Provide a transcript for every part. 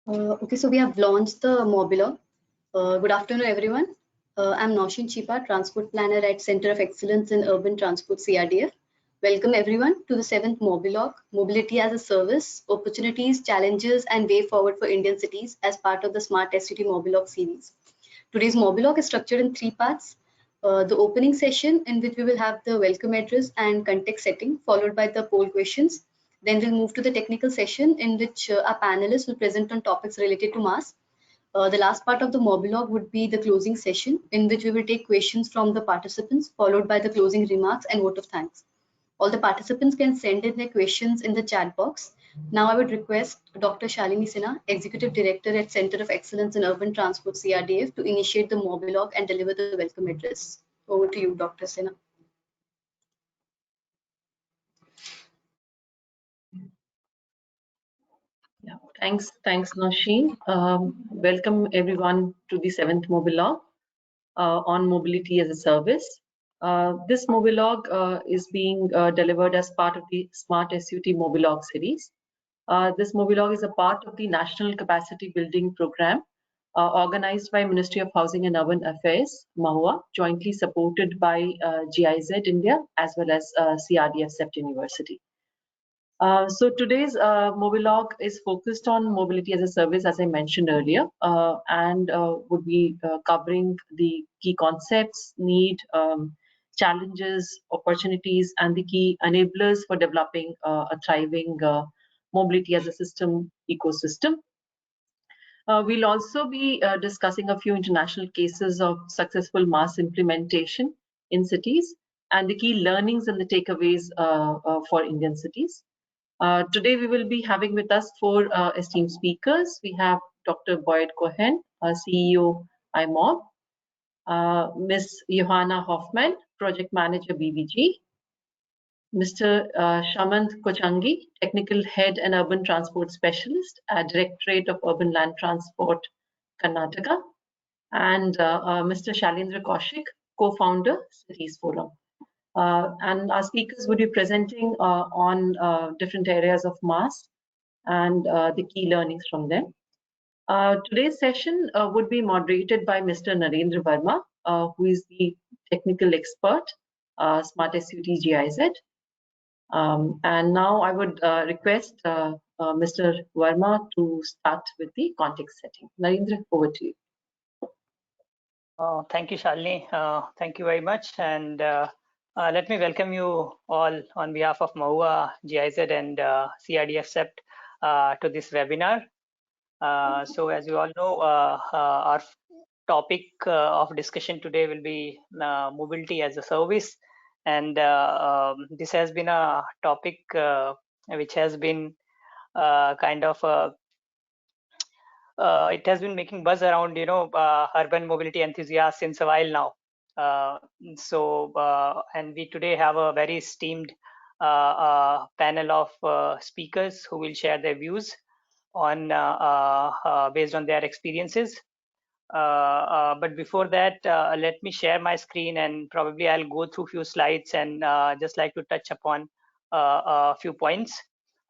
Okay, so we have launched the Mobilogue. Good afternoon, everyone. I'm Naushin Chipa, Transport Planner at Center of Excellence in Urban Transport, CRDF. Welcome, everyone, to the 7th Mobilogue, Mobility as a Service, Opportunities, Challenges, and Way Forward for Indian Cities as part of the Smart SUT Mobilogue series. Today's Mobilogue is structured in 3 parts. The opening session, in which we will have the welcome address and context setting, followed by the poll questions. Then we'll move to the technical session, in which our panelists will present on topics related to mass. The last part of the Mobilogue would be the closing session, in which we will take questions from the participants, followed by the closing remarks and vote of thanks. All the participants can send in their questions in the chat box. Now I would request Dr. Shalini Sinha, Executive Director at Center of Excellence in Urban Transport, CRDF, to initiate the Mobilogue and deliver the welcome address. Over to you, Dr. Sinha. Yeah, thanks, Nausheen. Welcome everyone to the 7th Mobilogue on mobility as a service. This Mobilogue is being delivered as part of the Smart SUT Mobilogue series. This Mobilogue is a part of the National Capacity Building Program organized by Ministry of Housing and Urban Affairs, MAHUA, jointly supported by GIZ India as well as CRDF CEPT University. So today's Mobilogue is focused on mobility as a service, as I mentioned earlier, and would be covering the key concepts, need, challenges, opportunities, and the key enablers for developing a thriving mobility as a system ecosystem. We'll also be discussing a few international cases of successful mass implementation in cities and the key learnings and the takeaways for Indian cities. Today we will be having with us 4 esteemed speakers. We have Dr. Boyd Cohen, CEO iMob, Ms. Johanna Hoffman, Project Manager BVG, Mr. Shamant Kochangi, Technical Head and Urban Transport Specialist at Directorate of Urban Land Transport, Karnataka, and Mr. Shalendra Kaushik, Co-Founder, Cities Forum. And our speakers would be presenting on different areas of mass and the key learnings from them. Today's session would be moderated by Mr. Narendra Verma, who is the technical expert, Smart SUT GIZ. And now I would request Mr. Verma to start with the context setting. Narendra, over to you. Thank you, Shalini. Thank you very much. And let me welcome you all on behalf of MAHUA, GIZ, and CRDF CEPT to this webinar. So as you all know, our topic of discussion today will be mobility as a service. And this has been a topic which has been kind of it has been making buzz around, urban mobility enthusiasts since a while now. And we today have a very esteemed panel of speakers who will share their views on based on their experiences. But before that, let me share my screen, and probably I'll go through a few slides and just like to touch upon a few points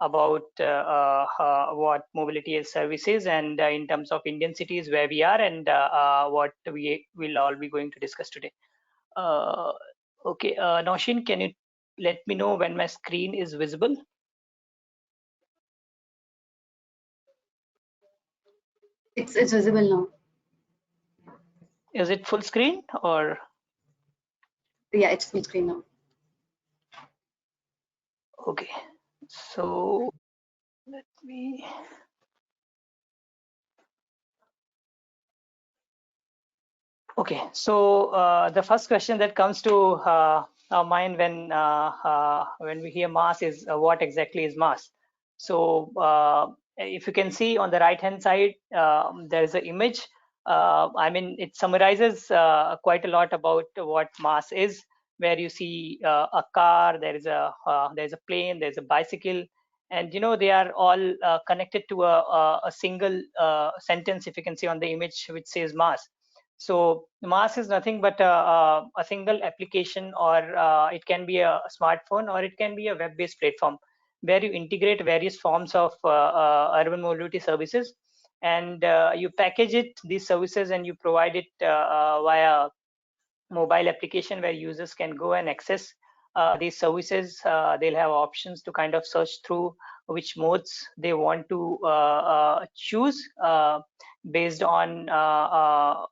about what mobility as services and in terms of Indian cities where we are and what we will all be going to discuss today. Okay, Naushin, can you let me know when my screen is visible? It's visible now. Is it full screen or? Yeah, it's full screen now. Okay, so let me. Okay, so the first question that comes to our mind when we hear mass is what exactly is mass? So if you can see on the right hand side, there is an image. I mean, it summarizes quite a lot about what mass is, where you see a car, there is a plane, there's a bicycle, and they are all connected to a single sentence, if you can see on the image, which says mass. So mass is nothing but a single application, or it can be a smartphone, or it can be a web-based platform where you integrate various forms of urban mobility services and you package these services, and you provide it via mobile application where users can go and access these services. They'll have options to kind of search through which modes they want to choose based on a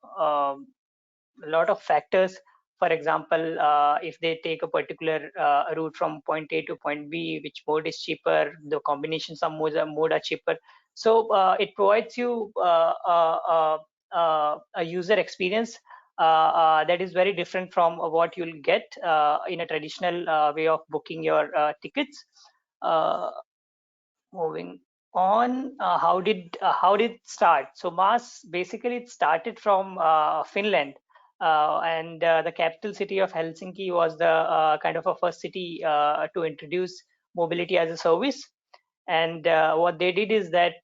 lot of factors. For example, if they take a particular route from point A to point B, which mode is cheaper, the combination, some mode are cheaper. So it provides you a user experience that is very different from what you'll get in a traditional way of booking your tickets. Moving on, how did it start? So MAS basically it started from Finland, and the capital city of Helsinki was the kind of a first city to introduce mobility as a service. And what they did is that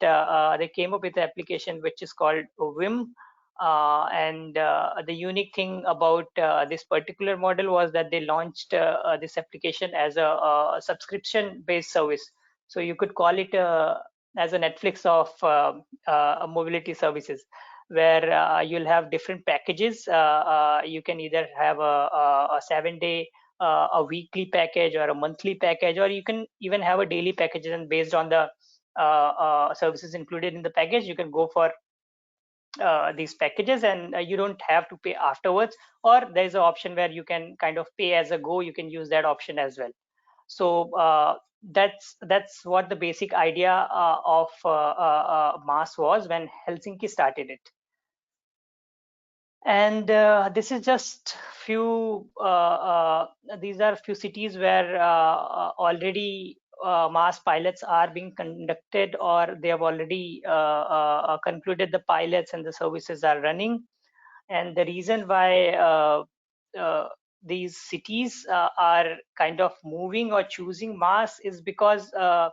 they came up with an application which is called Vim. And the unique thing about this particular model was that they launched this application as a subscription-based service. So you could call it as a Netflix of mobility services, where you'll have different packages. You can either have a 7-day, a weekly package, or a monthly package, or you can even have a daily package. And based on the services included in the package, you can go for these packages, and you don't have to pay afterwards. Or there's an option where you can kind of pay as a go. You can use that option as well. So that's what the basic idea of MAS was when Helsinki started it. And this is just few. These are few cities where already MAS pilots are being conducted, or they have already concluded the pilots and the services are running. And the reason why these cities are kind of moving or choosing MAS is because uh,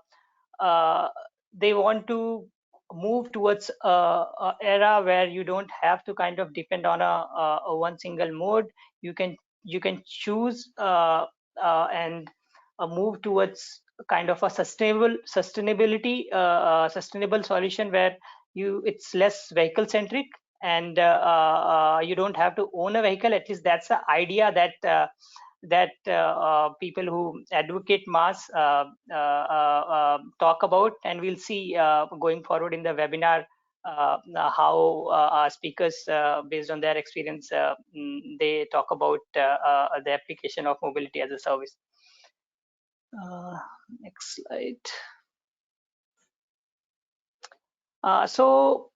they want to move towards a era where you don't have to kind of depend on a one single mode. You can choose and move towards kind of a sustainable solution where it's less vehicle centric, and you don't have to own a vehicle. At least that's the idea that people who advocate MAS talk about. And we'll see going forward in the webinar how our speakers, based on their experience, they talk about the application of mobility as a service. Next slide. So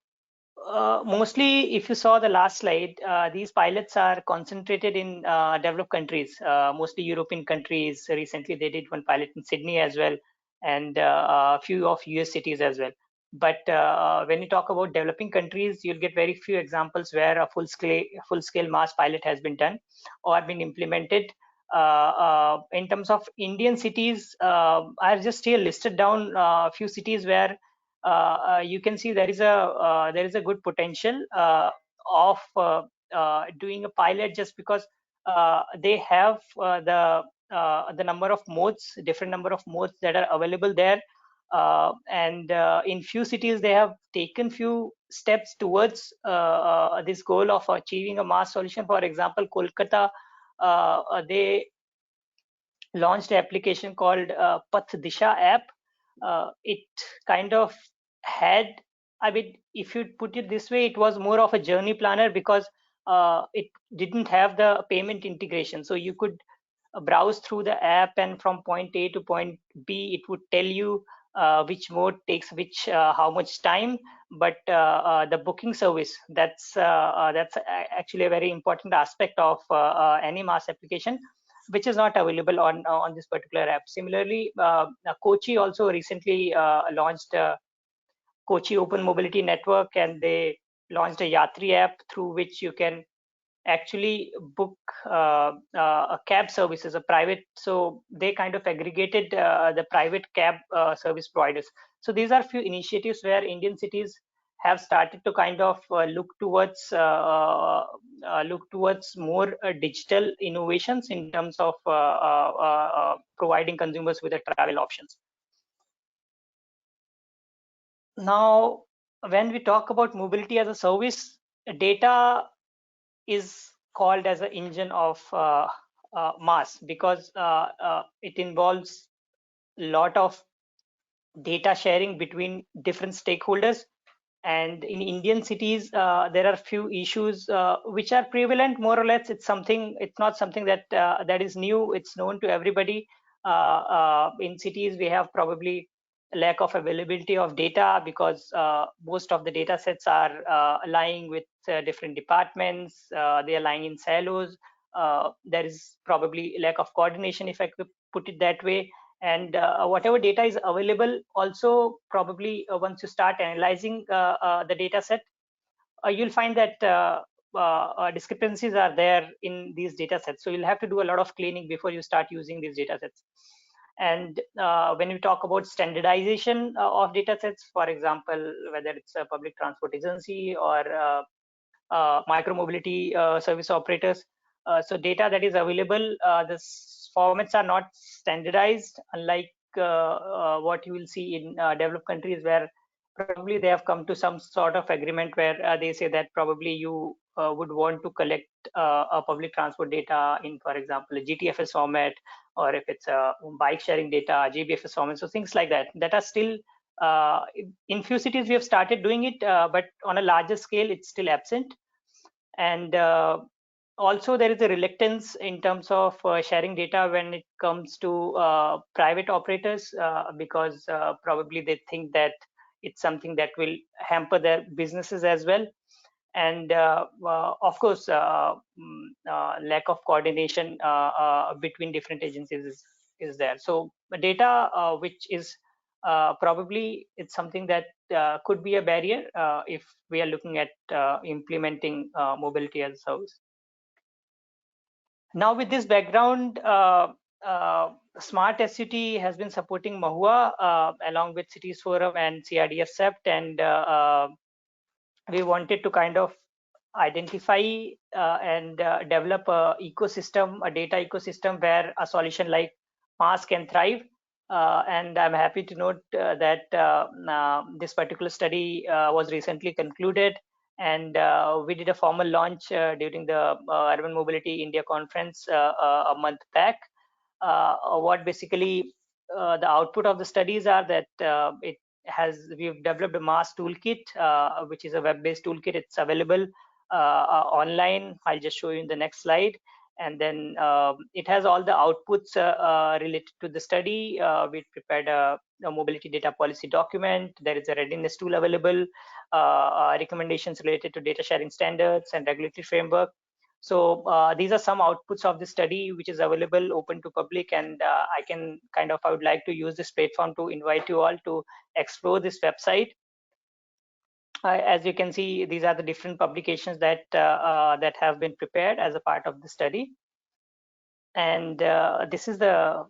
mostly, if you saw the last slide, these pilots are concentrated in developed countries, mostly European countries. Recently, they did one pilot in Sydney as well, and a few of US cities as well. But when you talk about developing countries, you'll get very few examples where a full-scale MAS pilot has been done or been implemented. In terms of Indian cities, I've just here listed down a few cities where you can see there is a good potential of doing a pilot, just because they have the number of modes, different number of modes that are available there. And in few cities, they have taken few steps towards this goal of achieving a MAS solution. For example, Kolkata, they launched an application called Path Disha app. It kind of had, I mean, if you put it this way, it was more of a journey planner, because it didn't have the payment integration. So you could browse through the app, and from point A to point B, it would tell you which mode takes which, how much time. But the booking service, that's actually a very important aspect of any MAS application, which is not available on this particular app. Similarly, Kochi also recently launched Kochi Open Mobility Network, and they launched a Yatri app through which you can actually book a cab services, a private. So they kind of aggregated the private cab service providers. So these are few initiatives where Indian cities have started to kind of look towards more digital innovations in terms of providing consumers with the travel options. Now, when we talk about mobility as a service, data is called as an engine of mass, because it involves a lot of data sharing between different stakeholders. And in Indian cities, there are few issues which are prevalent more or less. It's not something that that is new. It's known to everybody. In cities, we have probably lack of availability of data, because most of the data sets are lying with different departments. They are lying in silos. There is probably lack of coordination, if I could put it that way. And whatever data is available, also probably once you start analyzing the data set, you'll find that discrepancies are there in these data sets. So you'll have to do a lot of cleaning before you start using these data sets. And when we talk about standardization of data sets, for example, whether it's a public transport agency or micromobility service operators, so data that is available, the formats are not standardized, unlike what you will see in developed countries, where probably they have come to some sort of agreement where they say that probably you would want to collect a public transport data in, for example, a GTFS format, or if it's a bike sharing data, GBFS format. So things like that, that are still in few cities we have started doing it, but on a larger scale it's still absent. And also there is a reluctance in terms of sharing data when it comes to private operators, because probably they think that it's something that will hamper their businesses as well. And of course, lack of coordination between different agencies is there. So data which is probably it's something that could be a barrier if we are looking at implementing mobility as a service. Now, with this background, Smart SUT has been supporting Mahua along with Cities Forum and CRDF CEPT, and we wanted to kind of identify and develop a ecosystem, a data ecosystem where a solution like MaaS can thrive. And I'm happy to note that this particular study was recently concluded, and we did a formal launch during the Urban Mobility India conference a month back. What basically the output of the studies are that we've developed a MaaS toolkit, which is a web-based toolkit. It's available online. I'll just show you in the next slide. And then it has all the outputs related to the study. We prepared a mobility data policy document. There is a readiness tool available, recommendations related to data sharing standards and regulatory framework. So these are some outputs of the study, which is available open to public, and I would like to use this platform to invite you all to explore this website. As you can see, these are the different publications that that have been prepared as a part of the study. And this is the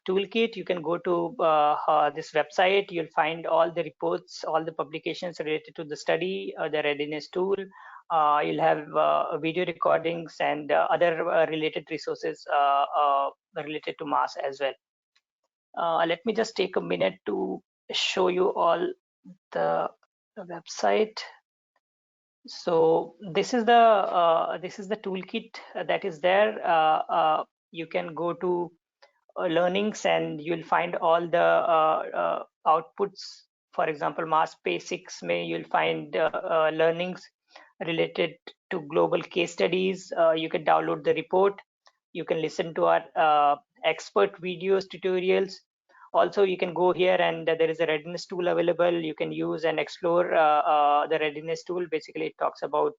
toolkit. You can go to this website. You'll find all the reports, all the publications related to the study, the readiness tool. You'll have video recordings and other related resources related to MaaS as well. Let me just take a minute to show you all the website. So this is the toolkit that is there. You can go to learnings, and you'll find all the outputs. For example, MaaS Basics you'll find learnings related to global case studies. You can download the report. You can listen to our expert videos, tutorials. Also, you can go here, and there is a readiness tool available. You can use and explore the readiness tool. Basically, it talks about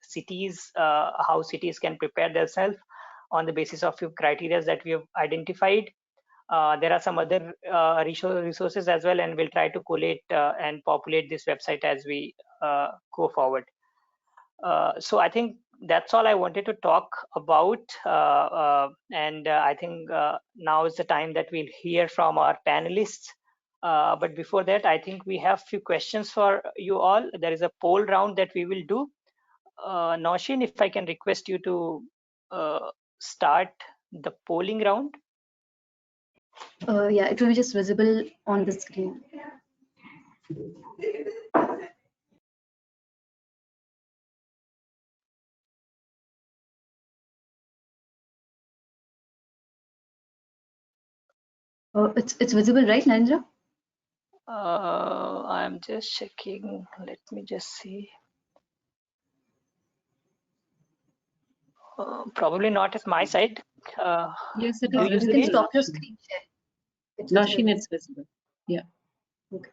cities, how cities can prepare themselves on the basis of few criteria that we have identified. There are some other resources as well, and we'll try to collate and populate this website as we go forward. So I think that's all I wanted to talk about, and I think now is the time that we'll hear from our panelists. But before that, I think we have few questions for you all. There is a poll round that we will do. Naushin, if I can request you to start the polling round. Yeah, it will be just visible on the screen. It's visible, right, Narendra? I'm just checking. Let me just see. Probably not at my side. Yes, it Do is you You can see? visible, stop your Noshin. screen share. It's visible Noshin, now. it's visible. Yeah. Okay.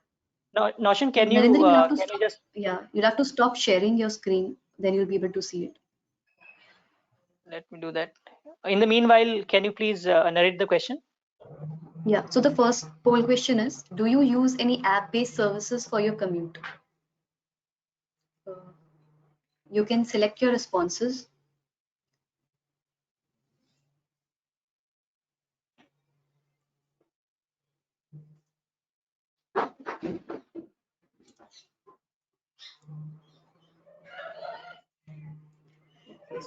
No, Noshin, Narendra, you'll have to can you stop. just Yeah, you'll have to stop sharing your screen. Then you'll be able to see it. let me do that? In the meanwhile, can you please narrate the question? Yeah. So the first poll question is: do you use any app-based services for your commute? Uh, you can select your responses.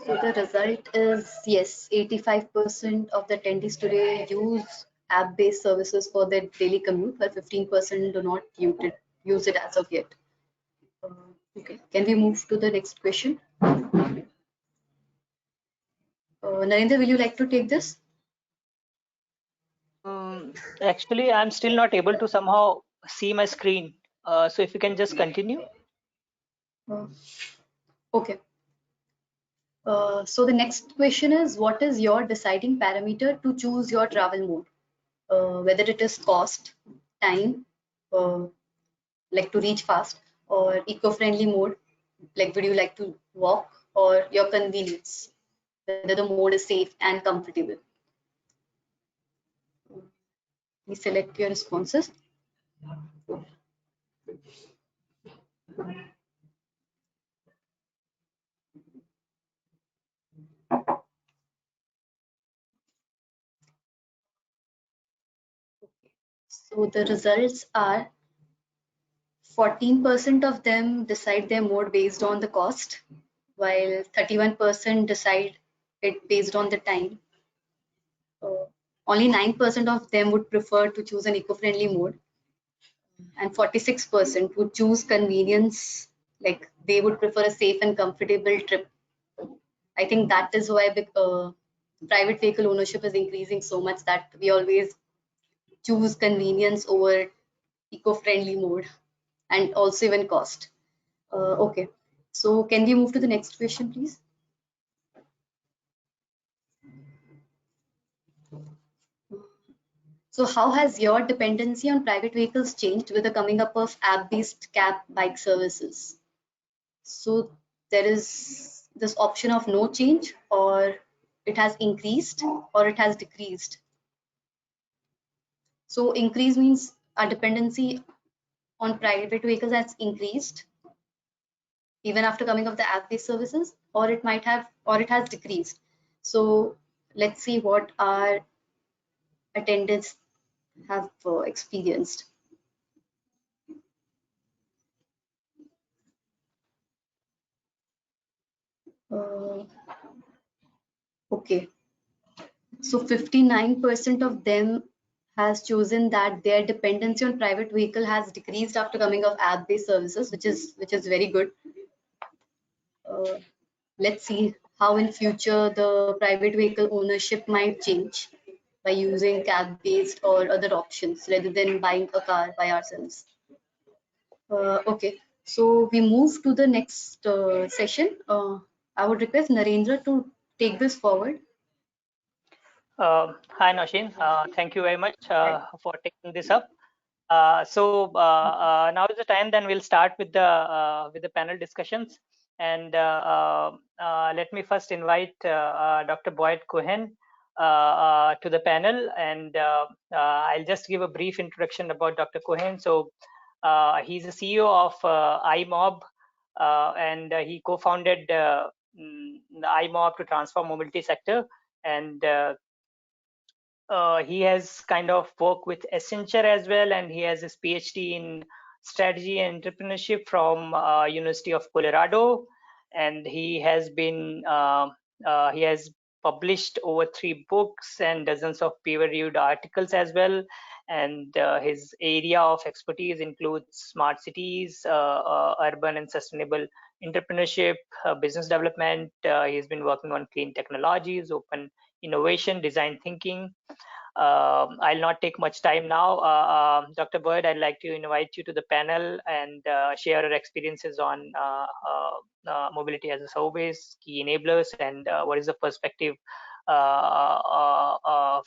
So the result is yes, 85% of the attendees today use app-based services for their daily commute, while 15% do not use it as of yet. Uh, okay, can we move to the next question? Narendra, will you like to take this? Actually, I'm still not able to somehow see my screen. So if you can just continue. Uh, okay. So the next question is, what is your deciding parameter to choose your travel mode? Whether it is cost, time, uh, like to reach fast, or eco-friendly mode, like would you like to walk, or your convenience, whether the mode is safe and comfortable. Please select your responses. So the results are 14% of them decide their mode based on the cost, while 31% decide it based on the time. Only 9% of them would prefer to choose an eco-friendly mode, and 46% would choose convenience, like they would prefer a safe and comfortable trip. I think that is why private vehicle ownership is increasing so much that we always choose convenience over eco-friendly mode, and also even cost. Okay, so can we move to the next question, please? So how has your dependency on private vehicles changed with the coming up of app-based cab bike services? So there is this option of no change, or it has increased, or it has decreased. So increase means our dependency on private vehicles has increased even after coming of the app-based services, or it might have, or it has decreased. So let's see what our attendants have experienced. Uh, okay, so 59% of them has chosen that their dependency on private vehicle has decreased after coming of app-based services, which is very good. Uh, let's see how in future the private vehicle ownership might change by using cab-based or other options rather than buying a car by ourselves. Okay, so we move to the next session. I would request Narendra to take this forward. Hi, Noshin. Thank you very much Right. for taking this up. Now is the time. Then we'll start with the panel discussions. And let me first invite Dr. Boyd Cohen to the panel, and I'll just give a brief introduction about Dr. Cohen. So he's the CEO of iMob, and he co-founded the iMob to transform mobility sector. And he has kind of worked with Accenture as well, and he has his PhD in strategy and entrepreneurship from University of Colorado, and he has published over 3 books and dozens of peer-reviewed articles as well. And his area of expertise includes smart cities, urban and sustainable entrepreneurship, business development. He's been working on clean technologies, open innovation, design thinking. I'll not take much time now. Dr. Bird, I'd like to invite you to the panel and share your experiences on mobility as a service, key enablers, and what is the perspective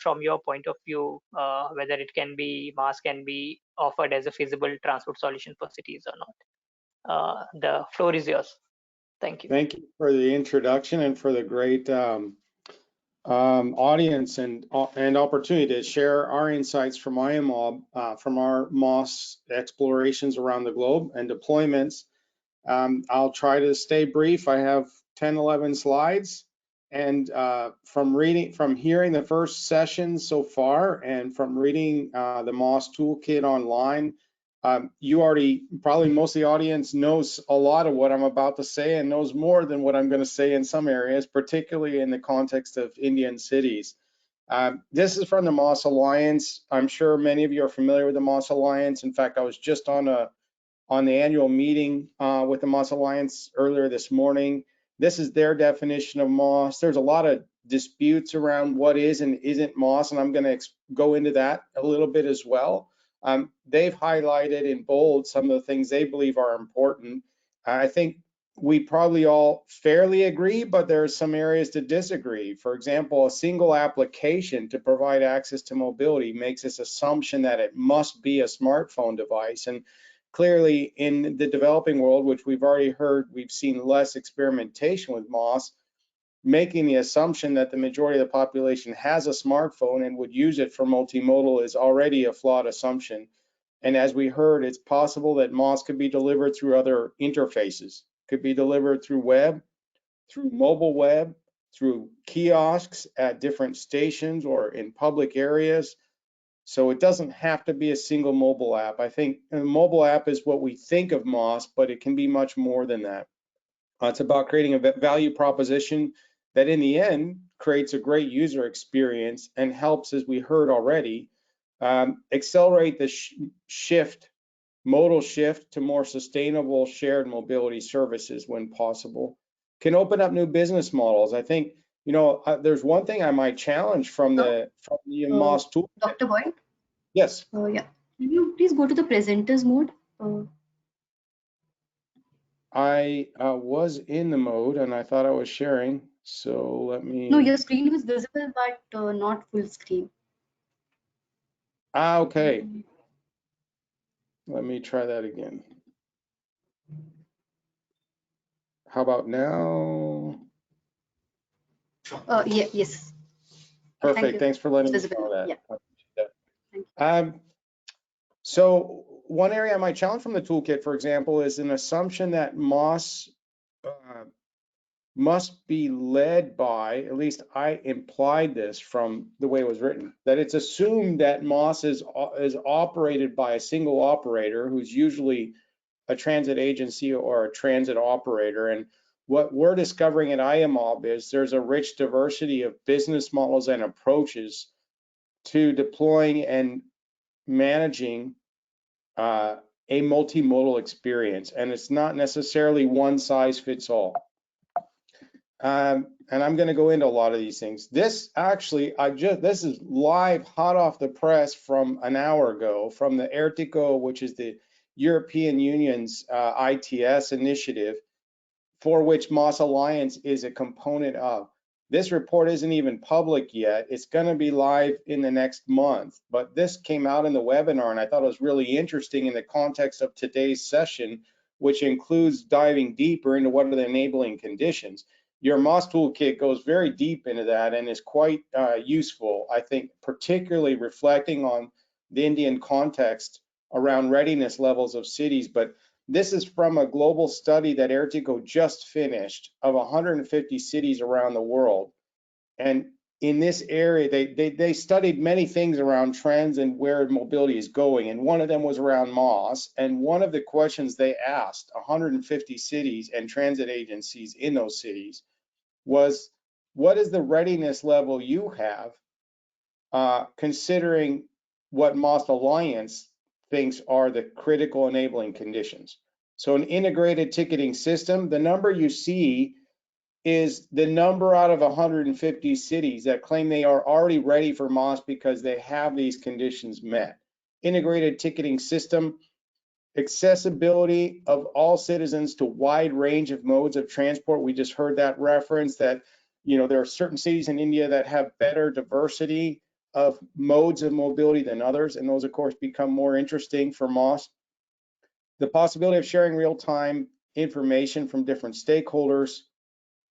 from your point of view, whether it can be, MaaS can be offered as a feasible transport solution for cities or not. The floor is yours. Thank you. Thank you for the introduction and for the great audience and opportunity to share our insights from IAMOB, from our MaaS explorations around the globe and deployments. I'll try to stay brief. I have 10, 11 slides, and from hearing the first session so far and from reading the MaaS toolkit online, you already, probably most of the audience knows a lot of what I'm about to say and knows more than what I'm going to say in some areas, particularly in the context of Indian cities. This is from the MaaS Alliance. I'm sure many of you are familiar with the MaaS Alliance. In fact, I was just on the annual meeting with the MaaS Alliance earlier this morning. This is their definition of MaaS. There's a lot of disputes around what is and isn't MaaS, and I'm going to go into that a little bit as well. They've highlighted in bold some of the things they believe are important. I think we probably all fairly agree, but there are some areas to disagree. For example, a single application to provide access to mobility makes this assumption that it must be a smartphone device. And clearly in the developing world, which we've already heard, we've seen less experimentation with MaaS, making the assumption that the majority of the population has a smartphone and would use it for multimodal is already a flawed assumption. And as we heard, it's possible that MaaS could be delivered through other interfaces, could be delivered through web, through mobile web, through kiosks at different stations or in public areas. So it doesn't have to be a single mobile app. I think a mobile app is what we think of MaaS, but it can be much more than that. It's about creating a value proposition that in the end creates a great user experience and helps, as we heard already, accelerate the modal shift to more sustainable shared mobility services when possible. Can open up new business models. I think, you know, there's one thing I might challenge from the MaaS tool. Dr. Boyd? Yes. Yeah. Can you please go to the presenters mode? I was in the mode and I thought I was sharing, so let me. No, your screen was visible, but not full screen. Okay. Let me try that again. How about now? Yeah, yes. Perfect. Thanks for letting me know that. Yeah. So one area I might challenge from the toolkit, for example, is an assumption that MaaS must be led by, at least I implied this from the way it was written, that it's assumed that MaaS is operated by a single operator who's usually a transit agency or a transit operator. And what we're discovering at IAMOB is there's a rich diversity of business models and approaches to deploying and managing a multimodal experience. And it's not necessarily one size fits all. And I'm going to go into a lot of these things. This actually, this is live, hot off the press from an hour ago from the ERTICO, which is the European Union's ITS initiative, for which MaaS Alliance is a component of. This report isn't even public yet. It's going to be live in the next month, but this came out in the webinar, and I thought it was really interesting in the context of today's session, which includes diving deeper into what are the enabling conditions. Your MaaS toolkit goes very deep into that and is quite useful, I think, particularly reflecting on the Indian context around readiness levels of cities. But this is from a global study that ERTICO just finished of 150 cities around the world. And in this area, they studied many things around trends and where mobility is going. And one of them was around MaaS. And one of the questions they asked 150 cities and transit agencies in those cities was, what is the readiness level you have, considering what MaaS Alliance thinks are the critical enabling conditions? So an integrated ticketing system, the number you see is the number out of 150 cities that claim they are already ready for MOS because they have these conditions met. Integrated ticketing system, accessibility of all citizens to wide range of modes of transport. We just heard that reference that, there are certain cities in India that have better diversity of modes of mobility than others, and those of course become more interesting for MOS. The possibility of sharing real-time information from different stakeholders,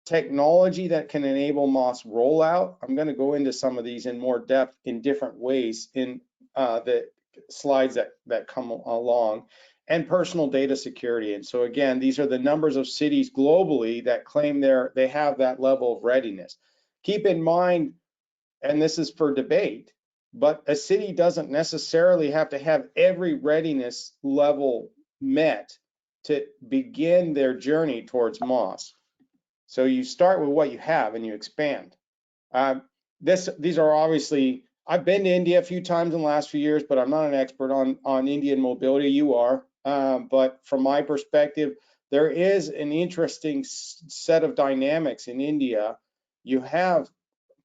technology that can enable MOS rollout. I'm going to go into some of these in more depth in different ways in the slides that come along, and personal data security. And so again, these are the numbers of cities globally that claim they have that level of readiness. Keep in mind, and this is for debate, but a city doesn't necessarily have to have every readiness level met to begin their journey towards MOS. So you start with what you have and you expand. These are obviously, I've been to India a few times in the last few years, but I'm not an expert on Indian mobility. You are, but from my perspective, there is an interesting set of dynamics in India. You have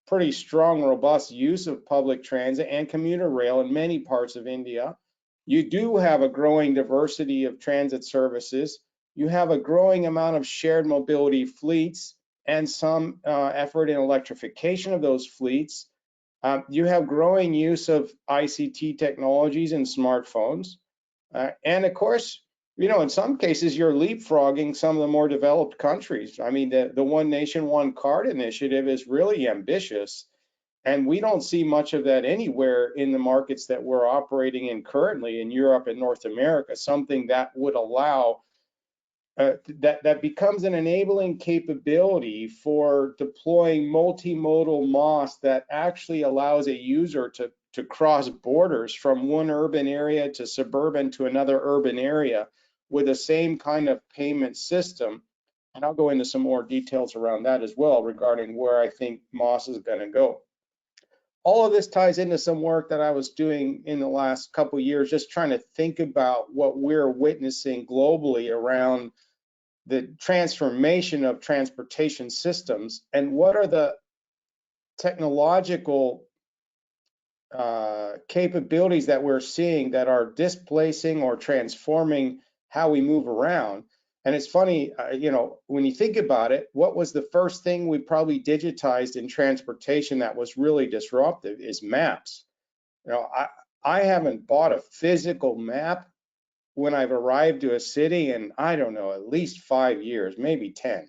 pretty strong, robust use of public transit and commuter rail in many parts of India. You do have a growing diversity of transit services. You have a growing amount of shared mobility fleets and some effort in electrification of those fleets. You have growing use of ICT technologies and smartphones. And of course, in some cases, you're leapfrogging some of the more developed countries. I mean, the One Nation, One Card initiative is really ambitious. And we don't see much of that anywhere in the markets that we're operating in currently in Europe and North America, something that would allow, that becomes an enabling capability for deploying multimodal MOS that actually allows a user to cross borders from one urban area to suburban to another urban area with the same kind of payment system. And I'll go into some more details around that as well regarding where I think MOS is going to go. All of this ties into some work that I was doing in the last couple of years, just trying to think about what we're witnessing globally around the transformation of transportation systems and what are the technological capabilities that we're seeing that are displacing or transforming how we move around. And it's funny, when you think about it, what was the first thing we probably digitized in transportation that was really disruptive is maps. I haven't bought a physical map when I've arrived to a city in, I don't know, at least 5 years, maybe 10.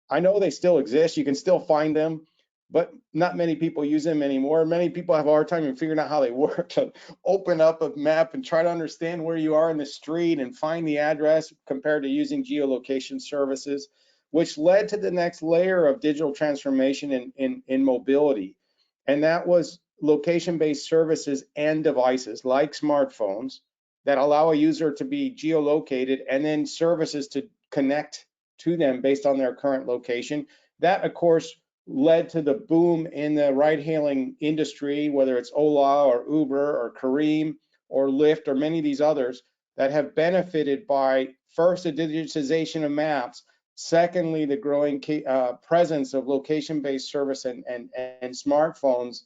I know they still exist. You can still find them, but not many people use them anymore. Many people have a hard time in figuring out how they work. To open up a map and try to understand where you are in the street and find the address compared to using geolocation services, which led to the next layer of digital transformation in mobility. And that was location-based services and devices like smartphones that allow a user to be geolocated and then services to connect to them based on their current location. That, of course, led to the boom in the ride-hailing industry, whether it's Ola or Uber or Careem or Lyft or many of these others that have benefited by, first, the digitization of maps, secondly, the growing presence of location-based service and smartphones,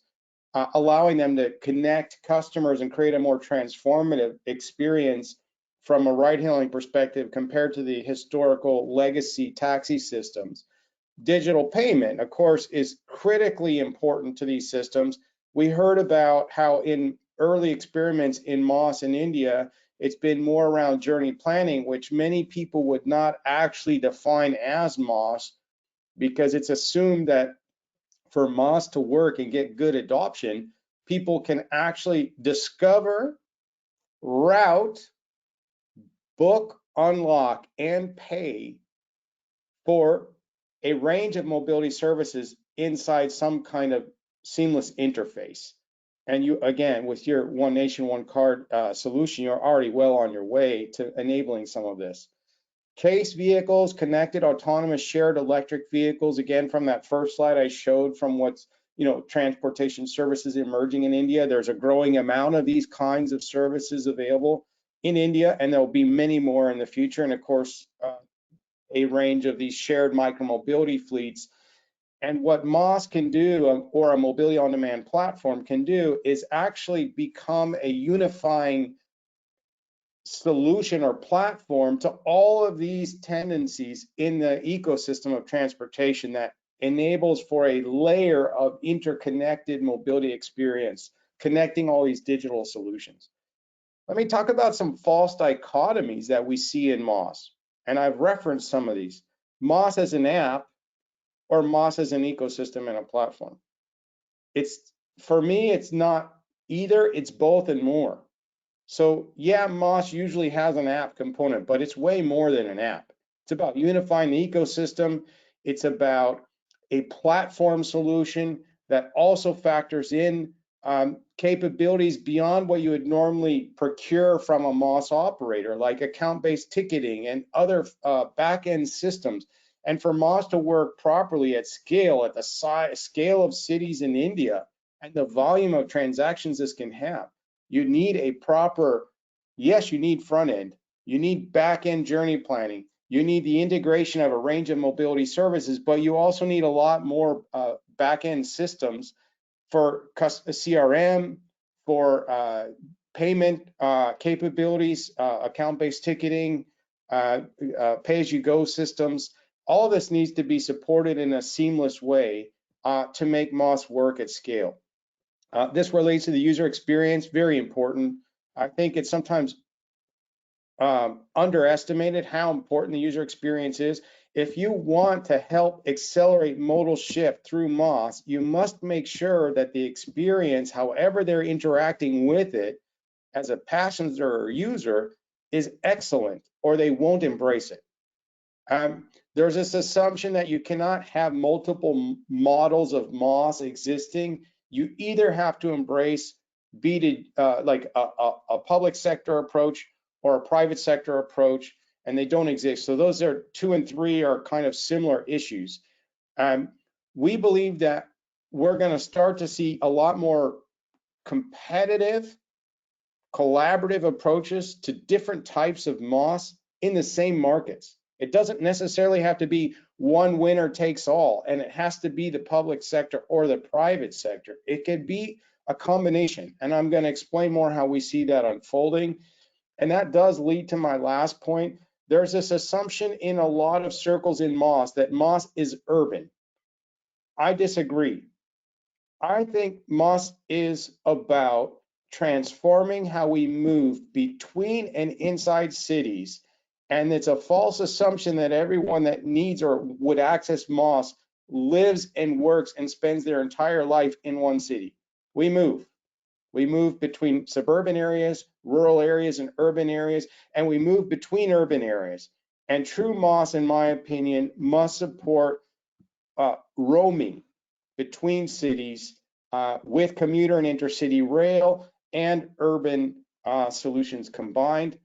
allowing them to connect customers and create a more transformative experience from a ride-hailing perspective compared to the historical legacy taxi systems. Digital payment, of course, is critically important to these systems. We heard about how in early experiments in MOS in India, it's been more around journey planning, which many people would not actually define as MOS because it's assumed that for MOS to work and get good adoption, people can actually discover, route, book, unlock, and pay for a range of mobility services inside some kind of seamless interface. And you, again, with your One Nation, One Card solution, you're already well on your way to enabling some of this. Case vehicles, connected autonomous shared electric vehicles, again, from that first slide I showed from what's, transportation services emerging in India. There's a growing amount of these kinds of services available in India, and there'll be many more in the future. And of course, a range of these shared micromobility fleets. And what MOS can do, or a mobility on demand platform can do, is actually become a unifying solution or platform to all of these tendencies in the ecosystem of transportation that enables for a layer of interconnected mobility experience, connecting all these digital solutions. Let me talk about some false dichotomies that we see in MOS. And I've referenced some of these. MOS as an app or MOS as an ecosystem and a platform. For me, it's not either, it's both and more. So yeah, MOS usually has an app component, but it's way more than an app. It's about unifying the ecosystem. It's about a platform solution that also factors in capabilities beyond what you would normally procure from a MOS operator, like account-based ticketing and other back-end systems. And for MOS to work properly at scale, at the scale of cities in India, and the volume of transactions this can have, you need a proper, yes, you need front end, you need back end journey planning, you need the integration of a range of mobility services, but you also need a lot more back end systems for CRM, for payment capabilities, account-based ticketing, pay-as-you-go systems. All of this needs to be supported in a seamless way to make MOS work at scale. This relates to the user experience, very important. I think it's sometimes underestimated how important the user experience is. If you want to help accelerate modal shift through MOS, you must make sure that the experience, however they're interacting with it as a passenger or user, is excellent, or they won't embrace it. There's this assumption that you cannot have multiple models of MOS existing. You either have to embrace like a public sector approach or a private sector approach, and they don't exist. So those are 2 and 3 are kind of similar issues. We believe that we're going to start to see a lot more competitive, collaborative approaches to different types of MOS in the same markets. It doesn't necessarily have to be one winner takes all, and it has to be the public sector or the private sector. It could be a combination, and I'm going to explain more how we see that unfolding. And that does lead to my last point. There's this assumption in a lot of circles in MOS that MOS is urban. I disagree. I think MOS is about transforming how we move between and inside cities. And it's a false assumption that everyone that needs or would access MOS lives and works and spends their entire life in one city. We move. We move between suburban areas, rural areas, and urban areas, and we move between urban areas. And true MOS, in my opinion, must support roaming between cities with commuter and intercity rail and urban solutions combined.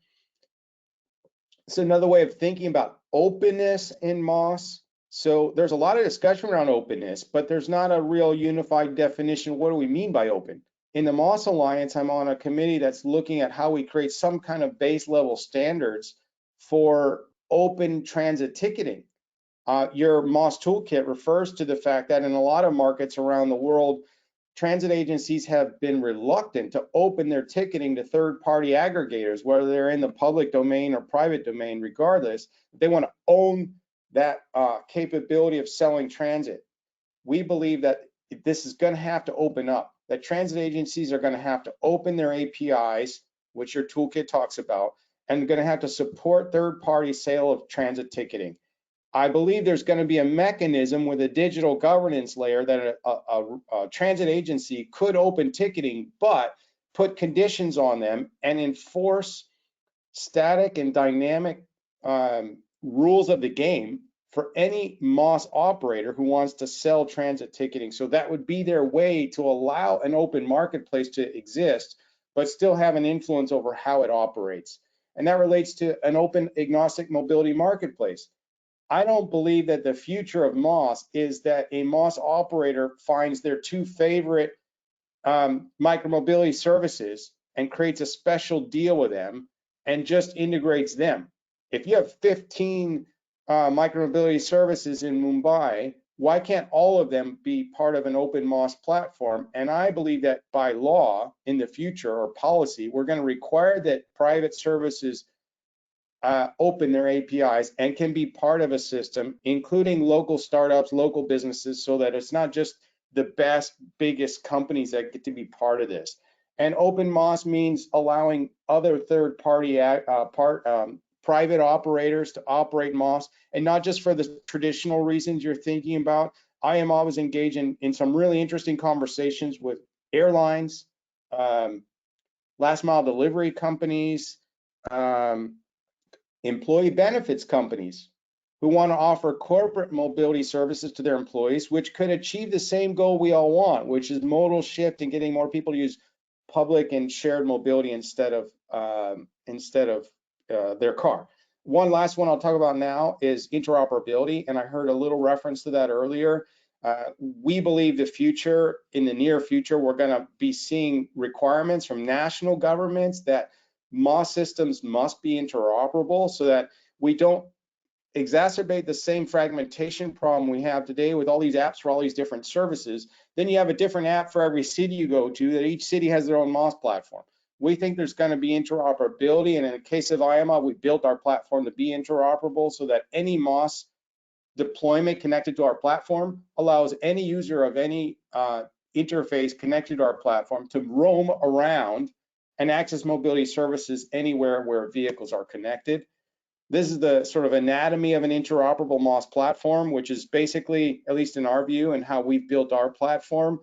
It's another way of thinking about openness in MOS. So there's a lot of discussion around openness, but there's not a real unified definition. What do we mean by open? In the MOS Alliance, I'm on a committee that's looking at how we create some kind of base level standards for open transit ticketing. Your MOS toolkit refers to the fact that in a lot of markets around the world, transit agencies have been reluctant to open their ticketing to third-party aggregators, whether they're in the public domain or private domain, regardless. They want to own that capability of selling transit. We believe that this is going to have to open up, that transit agencies are going to have to open their APIs, which your toolkit talks about, and they're going to have to support third-party sale of transit ticketing. I believe there's going to be a mechanism with a digital governance layer that a transit agency could open ticketing, but put conditions on them and enforce static and dynamic rules of the game for any MOS operator who wants to sell transit ticketing. So that would be their way to allow an open marketplace to exist, but still have an influence over how it operates. And that relates to an open agnostic mobility marketplace. I don't believe that the future of MOS is that a MOS operator finds their 2 favorite micromobility services and creates a special deal with them and just integrates them. If you have 15 micromobility services in Mumbai, why can't all of them be part of an open MOS platform? And I believe that by law in the future or policy, we're going to require that private services open their APIs and can be part of a system, including local startups, local businesses, so that it's not just the best, biggest companies that get to be part of this. And open MOS means allowing other third-party private operators to operate MOS, and not just for the traditional reasons you're thinking about. I am always engaged in some really interesting conversations with airlines, last mile delivery companies, employee benefits companies who want to offer corporate mobility services to their employees, which could achieve the same goal we all want, which is modal shift and getting more people to use public and shared mobility instead of their car. One last one I'll talk about now is interoperability, and I heard a little reference to that earlier. We believe in the near future, we're going to be seeing requirements from national governments that MOS systems must be interoperable so that we don't exacerbate the same fragmentation problem we have today with all these apps for all these different services. Then you have a different app for every city you go to, that each city has their own MOS platform. We think there's going to be interoperability, and in the case of IMOB, we built our platform to be interoperable so that any MOS deployment connected to our platform allows any user of any interface connected to our platform to roam around and access mobility services anywhere where vehicles are connected. This is the sort of anatomy of an interoperable MOS platform, which is basically, at least in our view and how we've built our platform,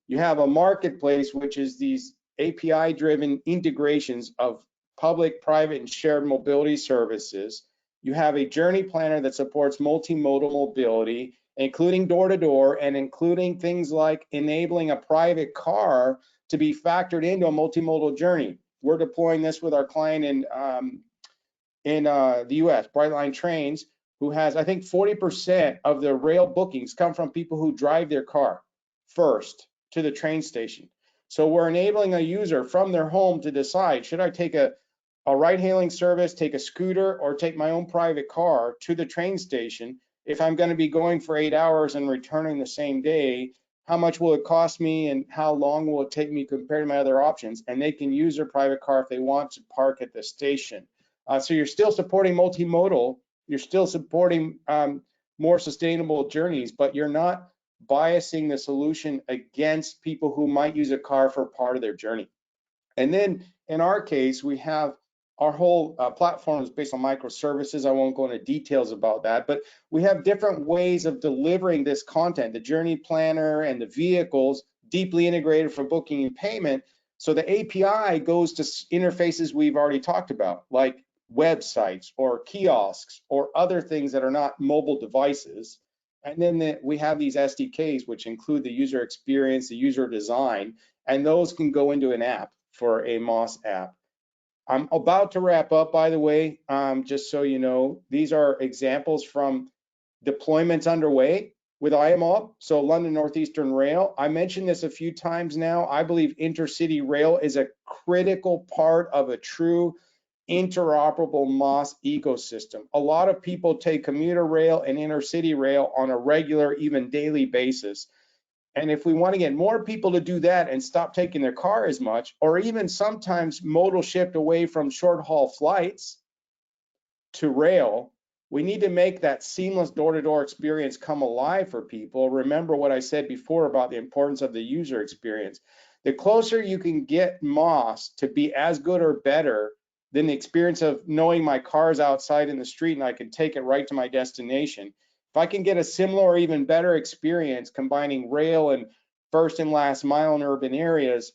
you have a marketplace, which is these API-driven integrations of public, private, and shared mobility services. You have a journey planner that supports multimodal mobility, including door-to-door, and including things like enabling a private car to be factored into a multimodal journey. We're deploying this with our client in the US, Brightline Trains, who has, I think, 40% of their rail bookings come from people who drive their car first to the train station. So we're enabling a user from their home to decide, should I take a ride-hailing service, take a scooter, or take my own private car to the train station? If I'm going to be going for 8 hours and returning the same day, how much will it cost me and how long will it take me compared to my other options? And they can use their private car if they want to park at the station. So you're still supporting multimodal, you're still supporting more sustainable journeys, but you're not biasing the solution against people who might use a car for part of their journey. And then in our case, we have our whole platform is based on microservices. I won't go into details about that, but we have different ways of delivering this content, the journey planner and the vehicles deeply integrated for booking and payment. So the API goes to interfaces we've already talked about, like websites or kiosks or other things that are not mobile devices. And then we have these SDKs, which include the user experience, the user design, and those can go into an app for a MOS app. I'm about to wrap up, by the way, just so you know. These are examples from deployments underway with IMOB, so London Northeastern Rail. I mentioned this a few times now. I believe intercity rail is a critical part of a true interoperable MOS ecosystem. A lot of people take commuter rail and intercity rail on a regular, even daily basis. And if we want to get more people to do that and stop taking their car as much, or even sometimes modal shift away from short haul flights to rail, we need to make that seamless door-to-door experience come alive for people. Remember what I said before about the importance of the user experience. The closer you can get MOS to be as good or better than the experience of knowing my car's outside in the street and I can take it right to my destination, if I can get a similar or even better experience combining rail and first and last mile in urban areas,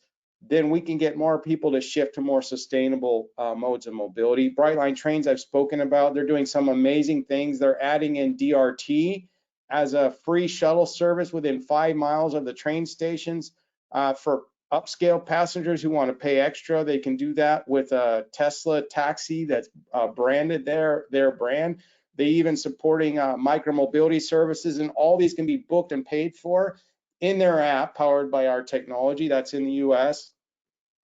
then we can get more people to shift to more sustainable modes of mobility. Brightline Trains I've spoken about, they're doing some amazing things. They're adding in DRT as a free shuttle service within 5 miles of the train stations for upscale passengers who want to pay extra. They can do that with a Tesla taxi that's branded their brand. They even supporting micromobility services, and all these can be booked and paid for in their app powered by our technology. That's in the US,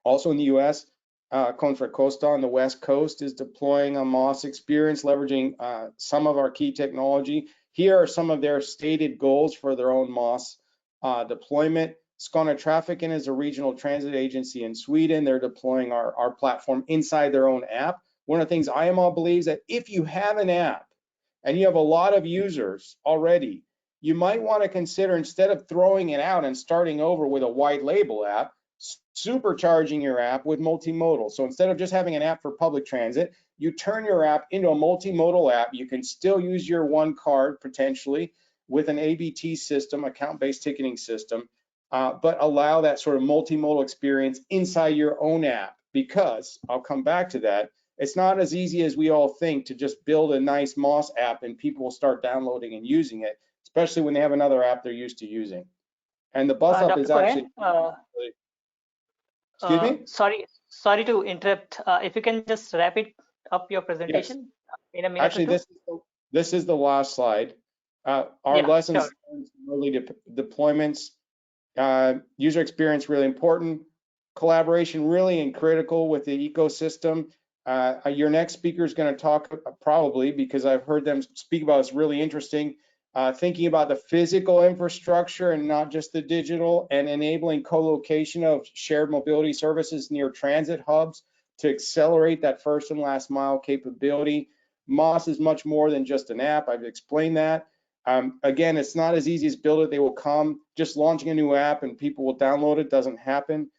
also in the US. Contra Costa on the West Coast is deploying a MOS experience, leveraging some of our key technology. Here are some of their stated goals for their own MOS deployment. Skåne Trafiken is a regional transit agency in Sweden. They're deploying our platform inside their own app. One of the things IMO believes that if you have an app and you have a lot of users already, you might want to consider, instead of throwing it out and starting over with a white label app, supercharging your app with multimodal. So instead of just having an app for public transit, you turn your app into a multimodal app. You can still use your one card potentially with an ABT system, account-based ticketing system, but allow that sort of multimodal experience inside your own app, because I'll come back to that. It's not as easy as we all think to just build a nice MOS app and people will start downloading and using it, especially when they have another app they're used to using. And the bus up is actually, excuse me? Sorry to interrupt. If you can just wrap it up your presentation in a minute actually, or two. this is the last slide. Our lessons from early deployments. User experience really important. Collaboration really and critical with the ecosystem. Your next speaker is going to talk probably, because I've heard them speak about it's really interesting. Thinking about the physical infrastructure and not just the digital, and enabling co-location of shared mobility services near transit hubs to accelerate that first and last mile capability. MOS is much more than just an app. I've explained that. Again, it's not as easy as build it, they will come. Just launching a new app and people will download it doesn't happen.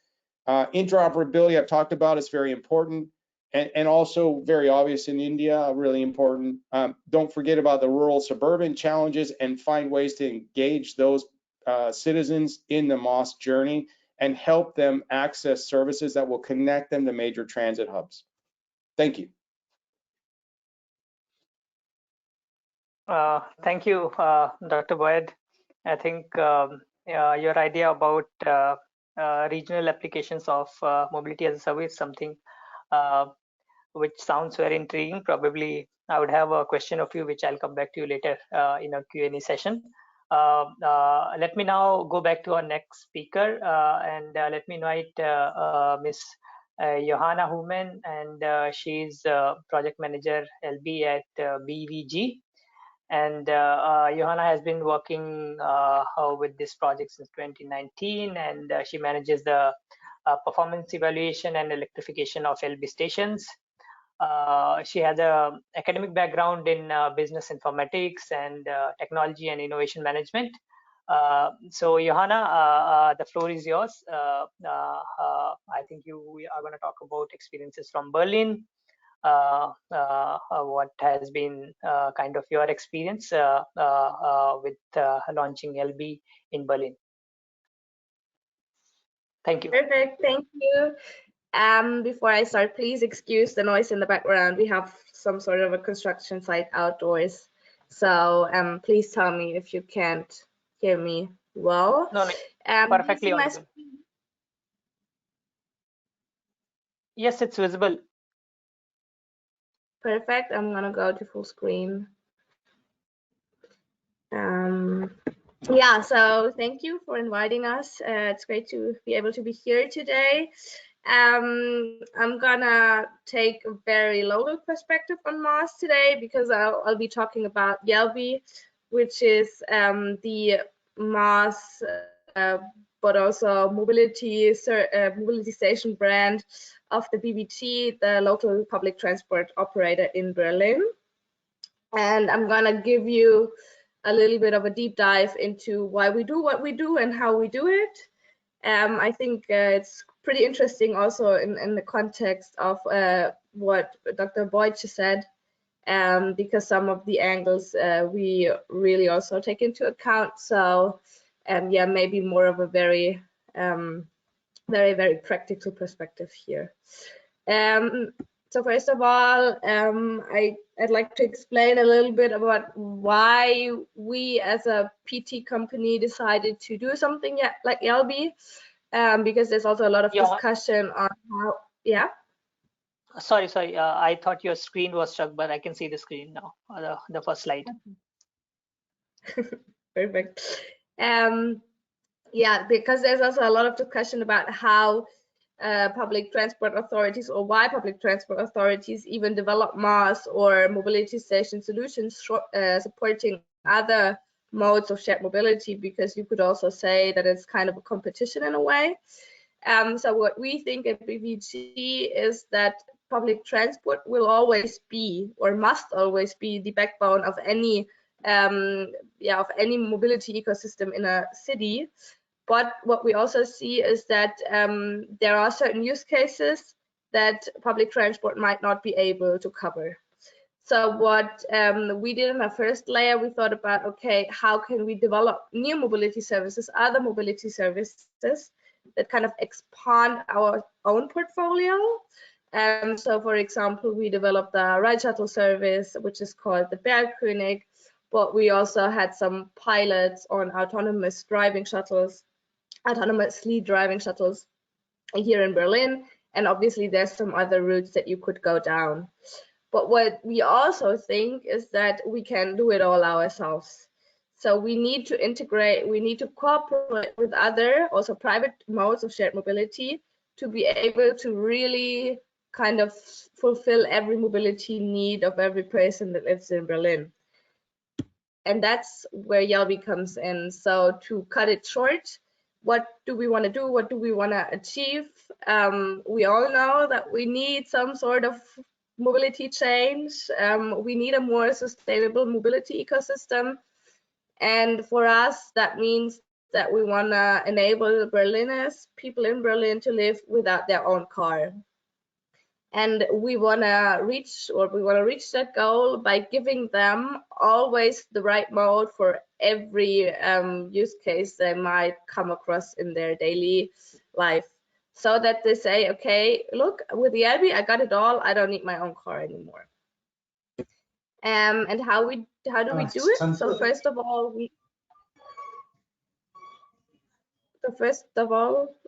Interoperability I've talked about is very important, and also very obvious in India, really important. Don't forget about the rural suburban challenges, and find ways to engage those citizens in the MOS journey and help them access services that will connect them to major transit hubs. Thank you. Thank you, Dr. Boyd. I think your idea about regional applications of mobility as a service is something which sounds very intriguing. Probably I would have a question of you, which I'll come back to you later in our Q&A session. Let me now go back to our next speaker, and let me invite Miss Johanna Human, and she's project manager LB at BVG. And Johanna has been working with this project since 2019, and she manages the performance evaluation and electrification of LB stations. She has an academic background in business informatics and technology and innovation management. So Johanna, the floor is yours. I think you are going to talk about experiences from Berlin. What has been kind of your experience with launching LB in Berlin? Thank you. Perfect, thank you. Before I start, please excuse the noise in the background. We have some sort of a construction site outdoors. So please tell me if you can't hear me well. No, perfectly audible. Yes, it's visible. Perfect, I'm gonna go to full screen. Yeah, so thank you for inviting us. It's great to be able to be here today. I'm gonna take a very local perspective on MOS today, because I'll be talking about Jelby, which is the MOS, but also mobility station brand of the BVG, the local public transport operator in Berlin. And I'm gonna give you a little bit of a deep dive into why we do what we do and how we do it. I think it's pretty interesting also in the context of what Dr. Boyd just said, because some of the angles we really also take into account. So yeah, maybe more of a very, very practical perspective here. So first of all, I'd like to explain a little bit about why we as a PT company decided to do something like LB, because there's also a lot of discussion on how, yeah? Sorry, I thought your screen was stuck, but I can see the screen now, the first slide. Perfect. Yeah, because there's also a lot of discussion about how public transport authorities, or why public transport authorities even develop MaaS or mobility station solutions supporting other modes of shared mobility, because you could also say that it's kind of a competition in a way. So what we think at BVG is that public transport will always be, or must always be, the backbone of any mobility ecosystem in a city. But what we also see is that there are certain use cases that public transport might not be able to cover. So what we did in our first layer, we thought about, okay, how can we develop new mobility services, other mobility services that kind of expand our own portfolio. So for example, we developed a ride shuttle service, which is called the Bergkönig, but we also had some pilots on autonomously driving shuttles here in Berlin. And obviously there's some other routes that you could go down. But what we also think is that we can do it all ourselves. So we need to integrate, we need to cooperate with other, also private modes of shared mobility to be able to really kind of fulfill every mobility need of every person that lives in Berlin. And that's where Yelby comes in. So to cut it short, what do we want to do? What do we want to achieve? We all know that we need some sort of mobility change. We need a more sustainable mobility ecosystem. And for us, that means that we want to enable Berliners, people in Berlin, to live without their own car. And we want to reach that goal by giving them always the right mode for every use case they might come across in their daily life, so that they say, okay, look, with the Yelby, I got it all. I don't need my own car anymore. And how do we do it? So first of all,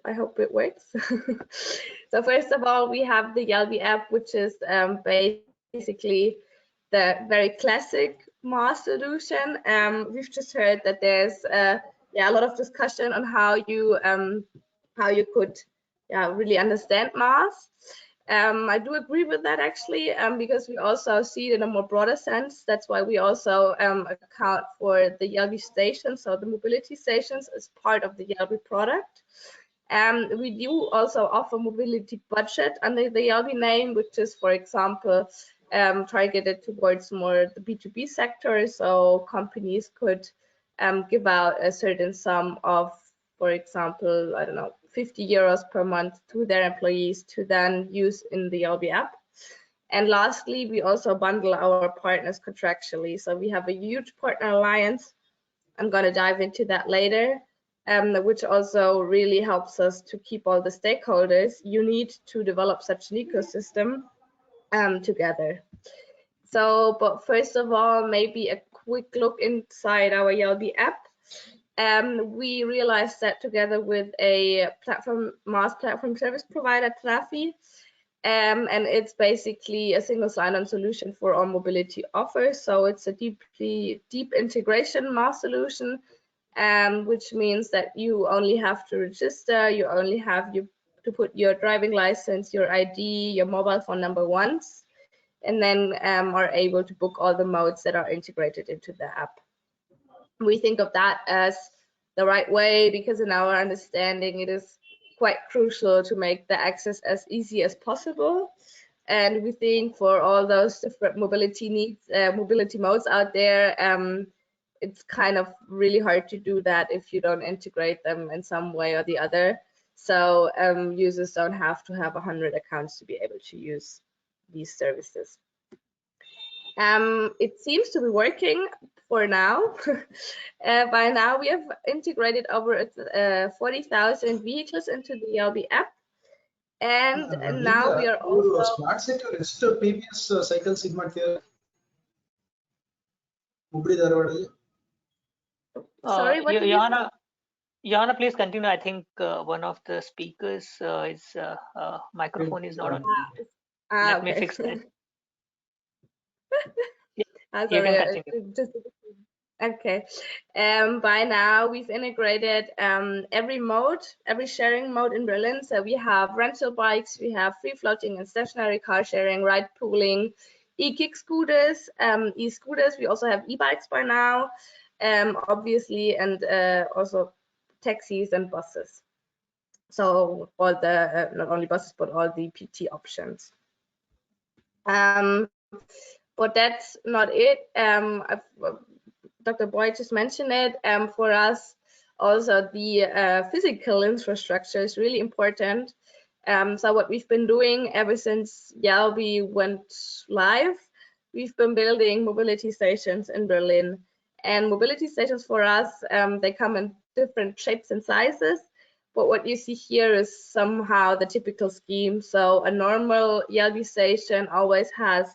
I hope it works. So first of all, we have the Yelby app, which is basically the very classic MaaS solution. We've just heard that there's a lot of discussion on how you could really understand MaaS. I do agree with that, actually, because we also see it in a more broader sense. That's why we also account for the Yelby stations, so the mobility stations, as part of the Yelby product. We do also offer mobility budget under the Yelby name, which is, for example, targeted towards more the B2B sector. So companies could give out a certain sum of, for example, I don't know, 50 euros per month to their employees to then use in the Yelby app. And lastly, we also bundle our partners contractually. So we have a huge partner alliance. I'm going to dive into that later, which also really helps us to keep all the stakeholders you need to develop such an ecosystem together. So, but first of all, maybe a quick look inside our Yelby app. We realized that together with a MaaS platform service provider, Trafi, and it's basically a single sign-on solution for all mobility offers. So it's a deep integration MaaS solution, which means that you only have to register, you only have to put your driving license, your ID, your mobile phone number once, and then are able to book all the modes that are integrated into the app. We think of that as the right way because in our understanding it is quite crucial to make the access as easy as possible. And we think for all those different mobility needs, mobility modes out there, it's kind of really hard to do that if you don't integrate them in some way or the other. So users don't have to have 100 accounts to be able to use these services. It seems to be working for now. By now, we have integrated over 40,000 vehicles into the Yelby app. And now we are also smart city registered previous cycles in Sorry, what did you say? Johanna, please continue. I think one of the speakers, his microphone is not on. Let me fix that. Sorry, Okay. By now we've integrated every sharing mode in Berlin. So we have rental bikes, we have free floating and stationary car sharing, ride pooling, e-kick scooters, e-scooters. We also have e-bikes by now, obviously, and also taxis and buses. So all the not only buses but all the PT options. But that's not it. Dr. Boyd just mentioned it. For us, also the physical infrastructure is really important. So what we've been doing ever since Yalby went live, we've been building mobility stations in Berlin. And mobility stations for us, they come in different shapes and sizes. But what you see here is somehow the typical scheme. So a normal Yalby station always has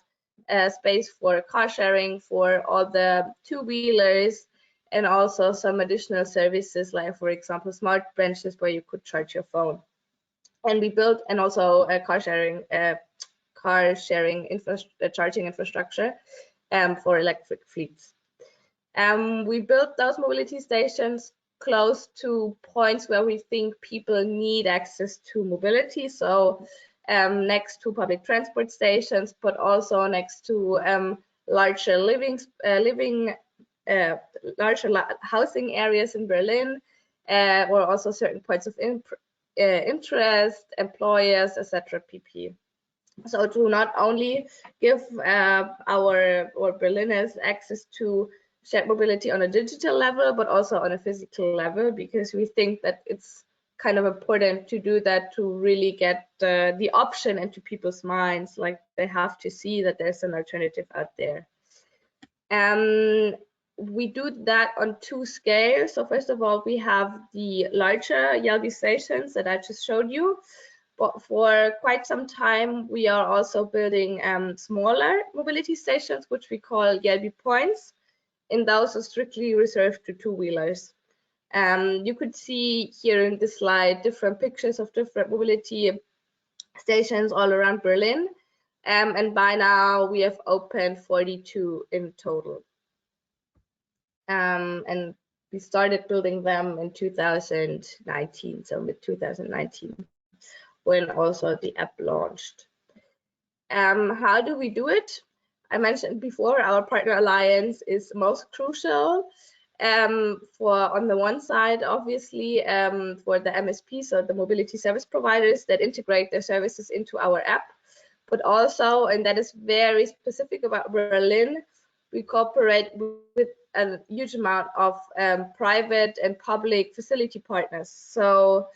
space for car sharing for all the two-wheelers, and also some additional services like, for example, smart benches where you could charge your phone. And we built, and also a car sharing charging infrastructure for electric fleets. We built those mobility stations close to points where we think people need access to mobility. So next to public transport stations, but also next to larger larger housing areas in Berlin, or also certain points of interest, employers, etc. pp. So to not only give our Berliners access to shared mobility on a digital level, but also on a physical level, because we think that it's kind of important to do that to really get the option into people's minds, like they have to see that there's an alternative out there. We do that on two scales. So first of all, we have the larger Yalby stations that I just showed you. But for quite some time, we are also building smaller mobility stations, which we call Yalby points, and those are strictly reserved to two-wheelers. You could see here in this slide different pictures of different mobility stations all around Berlin, and by now we have opened 42 in total. And we started building them in 2019, so mid-2019. When also the app launched. How do we do it? I mentioned before, our partner alliance is most crucial. For on the one side, obviously, for the MSP, so the mobility service providers that integrate their services into our app, but also, and that is very specific about Berlin, we cooperate with a huge amount of private and public facility partners. So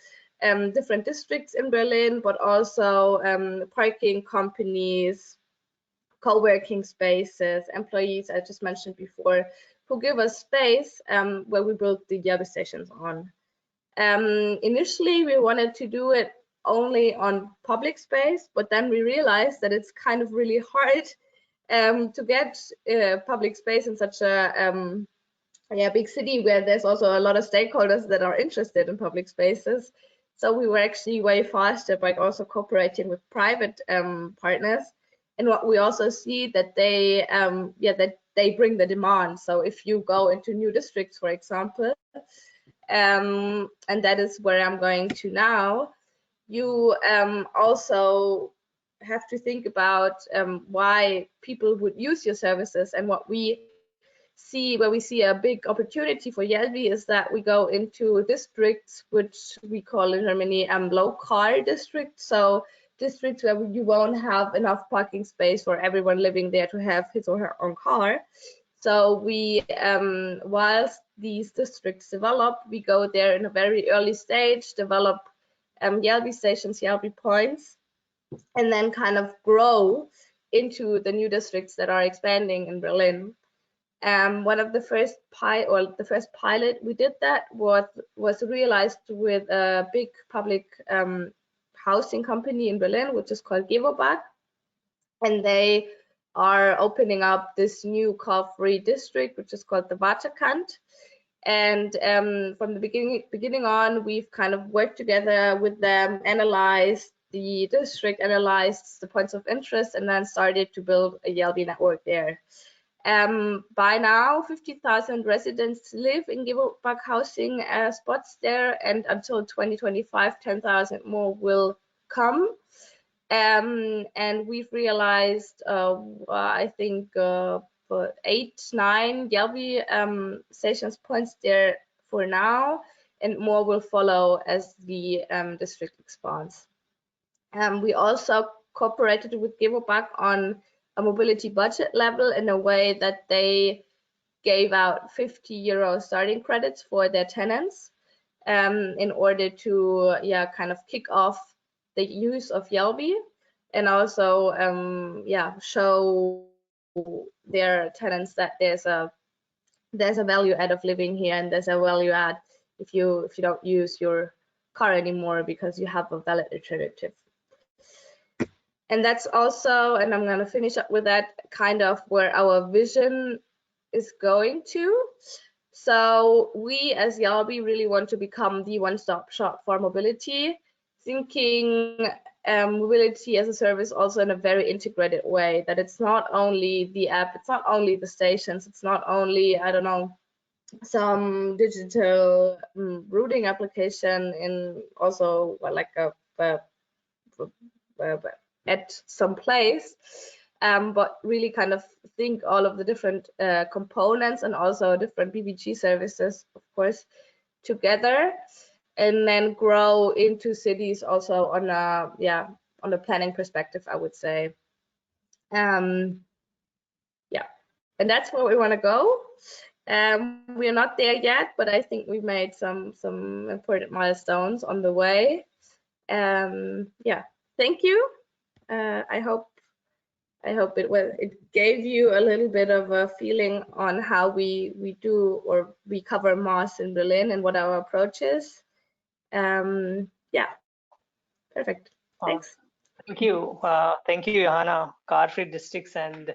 different districts in Berlin, but also parking companies, co-working spaces, employees I just mentioned before, who give us space where we build the Yalby stations on. Initially, we wanted to do it only on public space, but then we realized that it's kind of really hard to get public space in such a big city where there's also a lot of stakeholders that are interested in public spaces. So we were actually way faster by also cooperating with private partners. And what we also see that they bring the demand. So if you go into new districts, for example, and that is where I'm going to now, you also have to think about why people would use your services. And what we see, where we see a big opportunity for Yalby, is that we go into districts which we call in Germany low car districts. So districts where you won't have enough parking space for everyone living there to have his or her own car. So we, whilst these districts develop, we go there in a very early stage, develop Yalby stations, Yalby points, and then kind of grow into the new districts that are expanding in Berlin. One of the first pilot we did that was realized with a big public housing company in Berlin, which is called Gewobag, and they are opening up this new car-free district, which is called the Waterkant. And from the beginning on, we've kind of worked together with them, analyzed the district, analyzed the points of interest, and then started to build a Yalby network there. By now, 50,000 residents live in Gewerbeck housing spots there, and until 2025, 10,000 more will come. And we've realized, I think, 8, 9 Yelby stations points there for now, and more will follow as the district expands. We also cooperated with Gewerbeck on a mobility budget level in a way that they gave out 50 euro starting credits for their tenants in order to kind of kick off the use of Yelby, and also show their tenants that there's a value add of living here, and there's a value add if you don't use your car anymore because you have a valid alternative. And that's also, and I'm going to finish up with that, kind of where our vision is going to. So we as Yelby really want to become the one-stop shop for mobility, thinking mobility as a service also in a very integrated way, that it's not only the app, it's not only the stations, it's not only, I don't know, some digital routing application in also like at some place, but really kind of think all of the different components and also different BBG services, of course, together, and then grow into cities also on a planning perspective, I would say. And that's where we want to go. We're not there yet, but I think we made some important milestones on the way. Thank you. I hope it gave you a little bit of a feeling on how we do or we cover MOS in Berlin and what our approach is. Perfect. Thanks. Thank you, Johanna. Car-free districts and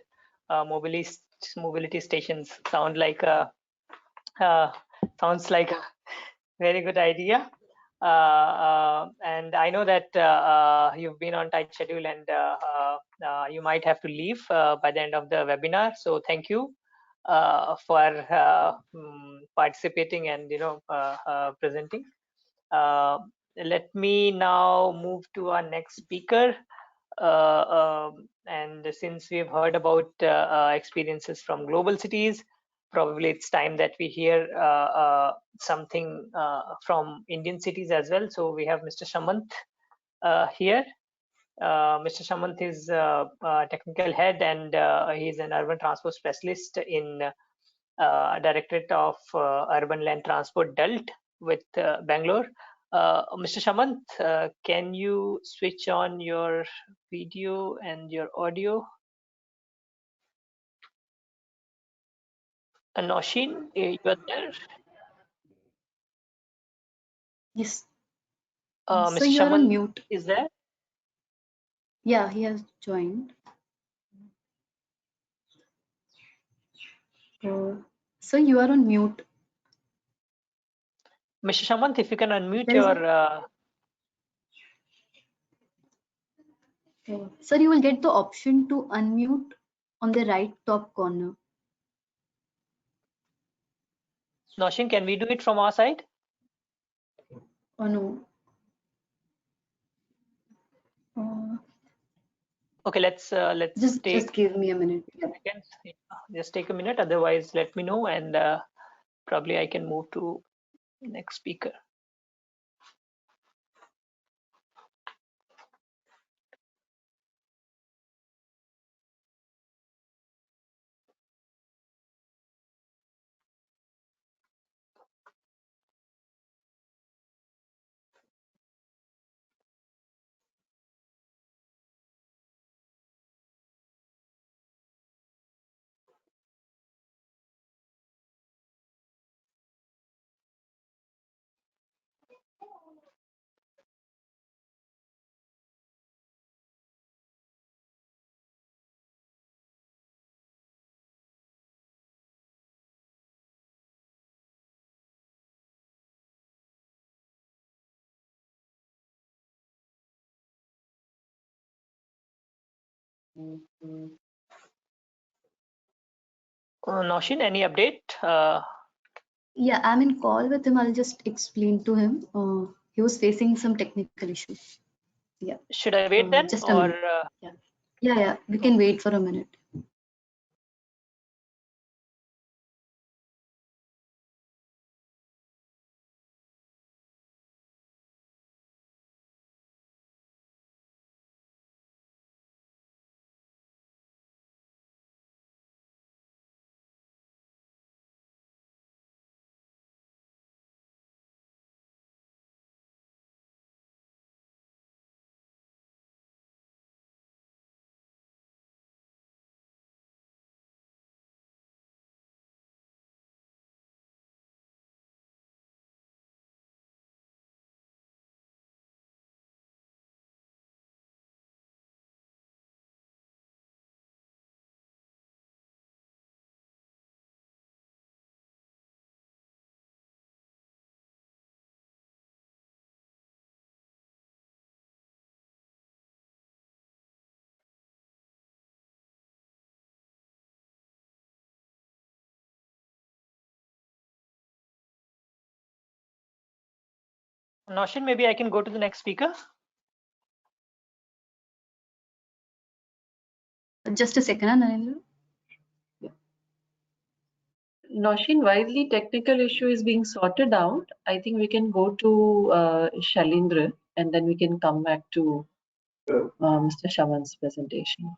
mobility stations sounds like a very good idea. And I know that you've been on tight schedule, and you might have to leave by the end of the webinar. So thank you for participating and presenting. Let me now move to our next speaker. And since we've heard about experiences from global cities, probably it's time that we hear something from Indian cities as well. So we have Mr. Shamant here. Mr. Shamant is technical head, and he's an urban transport specialist in Directorate of Urban Land Transport DULT with Bangalore. Mr. Shamant, can you switch on your video and your audio? Noshin, you are there? Yes. Mr. So you are on Shamant mute. is there? Yeah, he has joined. So you are on mute. Mr. Shamant, if you can unmute There is your... Sir, you will get the option to unmute on the right top corner. Noshin, can we do it from our side? Oh no. Okay, let's just give me a minute. Yeah. Just take a minute. Otherwise, let me know, and probably I can move to next speaker. Noshin, any update? Yeah, I'm in call with him. I'll just explain to him. He was facing some technical issues. Yeah. Should I wait then? Just a Or minute. Yeah. We can wait for a minute. Noshin, maybe I can go to the next speaker. Just a second, Narendra. Noshin, while the technical issue is being sorted out, I think we can go to Shalindra and then we can come back to Mr. Shaman's presentation.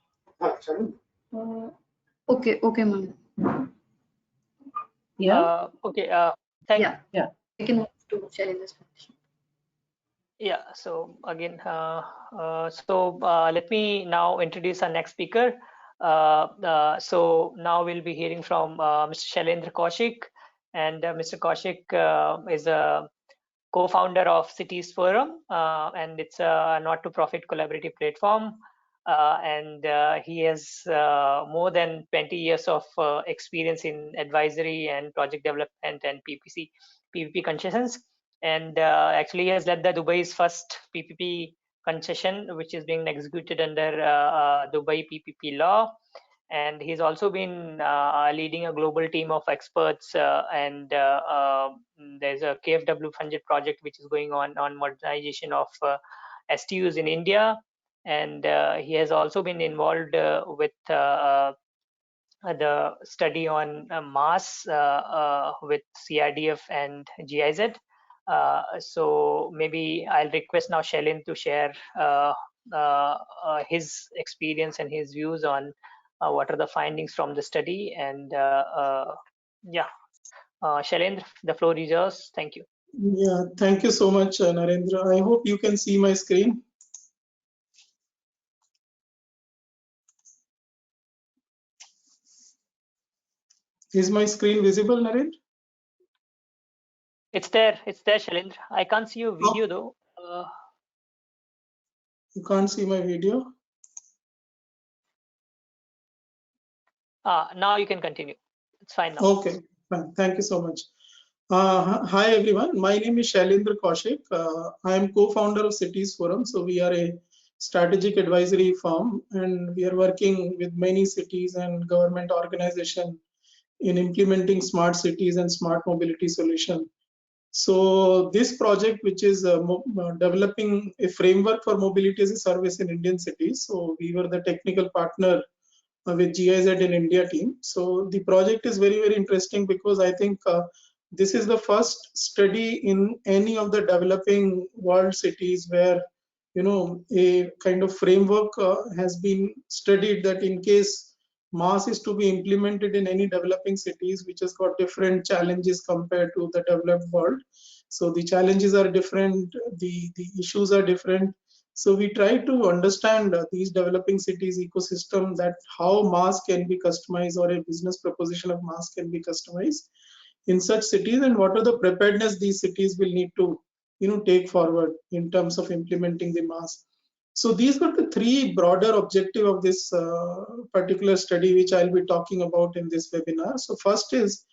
Okay, ma'am. Yeah. Okay. Yeah. We can move to Shailendra's presentation. Yeah. So again, let me now introduce our next speaker. So now we'll be hearing from Mr. Shailendra Kaushik, and Mr. Kaushik is a co-founder of Cities Forum, and it's a not-to-profit collaborative platform. And he has more than 20 years of experience in advisory and project development and PPP concessions. And actually, he has led the Dubai's first PPP concession, which is being executed under Dubai PPP law. And he's also been leading a global team of experts, and there's a KfW funded project which is going on modernization of STUs in India. And he has also been involved with the study on mass with CRDF and GIZ. So maybe I'll request now Shailin to share his experience and his views on what are the findings from the study. And yeah, Shailendra, the floor is yours. Thank you. Yeah, thank you so much, Narendra. I hope you can see my screen. Is my screen visible, Narendra? It's there, Shailendra. I can't see your video though. You can't see my video? Now you can continue. It's fine now. Okay, fine. Thank you so much. Hi everyone, my name is Shailendra Kaushik. I am co-founder of Cities Forum. So we are a strategic advisory firm and we are working with many cities and government organizations in implementing smart cities and smart mobility solution. So this project, which is developing a framework for mobility as a service in Indian cities. So we were the technical partner with GIZ in India team. So the project is very, very interesting because I think this is the first study in any of the developing world cities where, you know, a kind of framework has been studied that in case MaaS is to be implemented in any developing cities, which has got different challenges compared to the developed world. So the challenges are different, the issues are different. So we try to understand these developing cities ecosystem, that how MaaS can be customized or a business proposition of MaaS can be customized in such cities, and what are the preparedness these cities will need to, you know, take forward in terms of implementing the MaaS. So these were the three broader objective of this particular study, which I'll be talking about in this webinar. So first is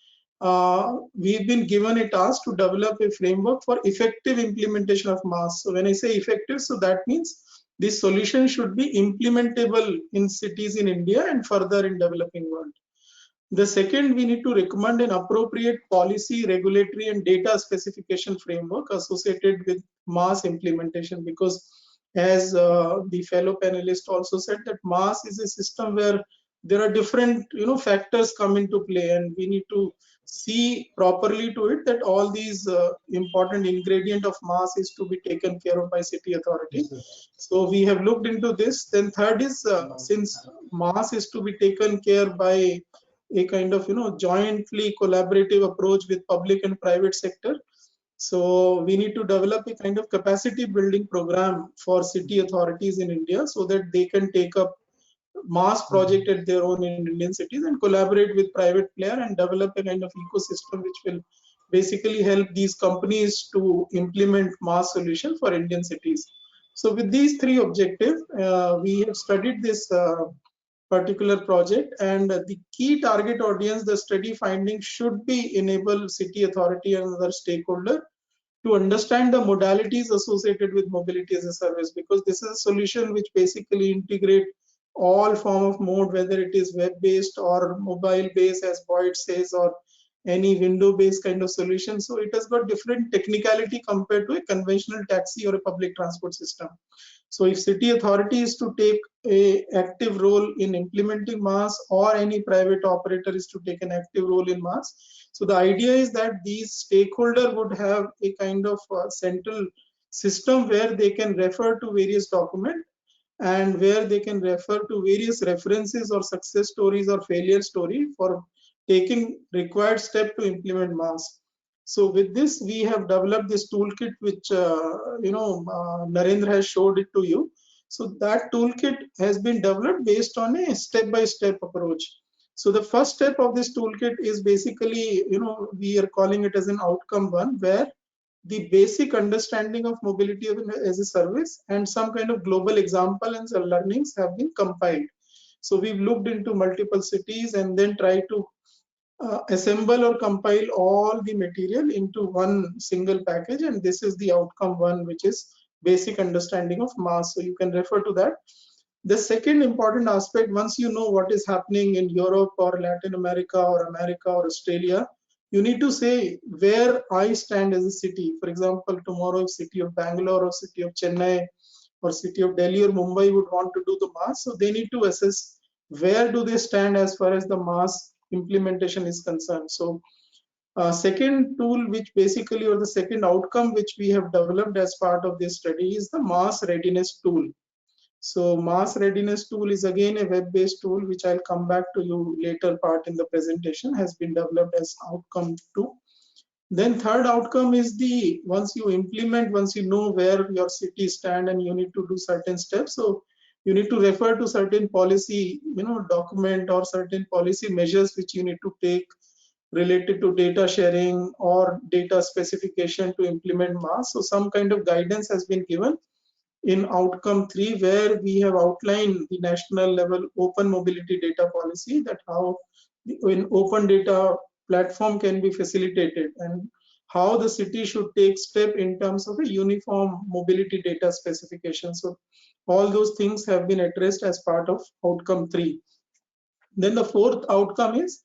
we've been given a task to develop a framework for effective implementation of MaaS. So when I say effective, so that means this solution should be implementable in cities in India and further in developing world. The second, we need to recommend an appropriate policy, regulatory, and data specification framework associated with MAS implementation, because as the fellow panelist also said, that MAS is a system where there are different factors come into play, and we need to see properly to it that all these important ingredient of MAS is to be taken care of by city authority. So we have looked into this. Then third is since MAS is to be taken care by a kind of jointly collaborative approach with public and private sector. So we need to develop a kind of capacity building program for city authorities in India so that they can take up MAS project at their own in Indian cities and collaborate with private player and develop a kind of ecosystem which will basically help these companies to implement MAS solution for Indian cities. So with these three objectives, we have studied this particular project, and the key target audience, the study findings should be enable city authority and other stakeholder to understand the modalities associated with mobility as a service, because this is a solution which basically integrate all form of mode, whether it is web based or mobile based as Boyd says, or any window based kind of solution. So it has got different technicality compared to a conventional taxi or a public transport system. So if city authority is to take a active role in implementing MAS, or any private operator is to take an active role in MAS, so the idea is that these stakeholder would have a kind of central system where they can refer to various documents and where they can refer to various references or success stories or failure story for taking required step to implement MAS. So with this, we have developed this toolkit, which Narendra has showed it to you. So that toolkit has been developed based on a step-by-step approach. So the first step of this toolkit is basically, we are calling it as an outcome one, where the basic understanding of mobility as a service and some kind of global example and some learnings have been compiled. So we've looked into multiple cities and then tried to assemble or compile all the material into one single package, and this is the outcome one, which is basic understanding of MAS. So you can refer to that. The second important aspect, once you know what is happening in Europe or Latin America or Australia, you need to say where I stand as a city. For example, tomorrow if city of Bangalore or city of Chennai or city of Delhi or Mumbai would want to do the MAS, so they need to assess where do they stand as far as the MAS implementation is concerned. So second tool, which basically, or the second outcome which we have developed as part of this study, is the MAS readiness tool. So MAS readiness tool is again a web-based tool, which I'll come back to you later part in the presentation, has been developed as outcome 2. Then third outcome is the, once you implement, once you know where your city stand and you need to do certain steps, so you need to refer to certain policy document or certain policy measures which you need to take related to data sharing or data specification to implement MAS. So some kind of guidance has been given in outcome 3, where we have outlined the national level open mobility data policy, that how an open data platform can be facilitated and how the city should take step in terms of a uniform mobility data specification. So all those things have been addressed as part of outcome 3. Then the fourth outcome is,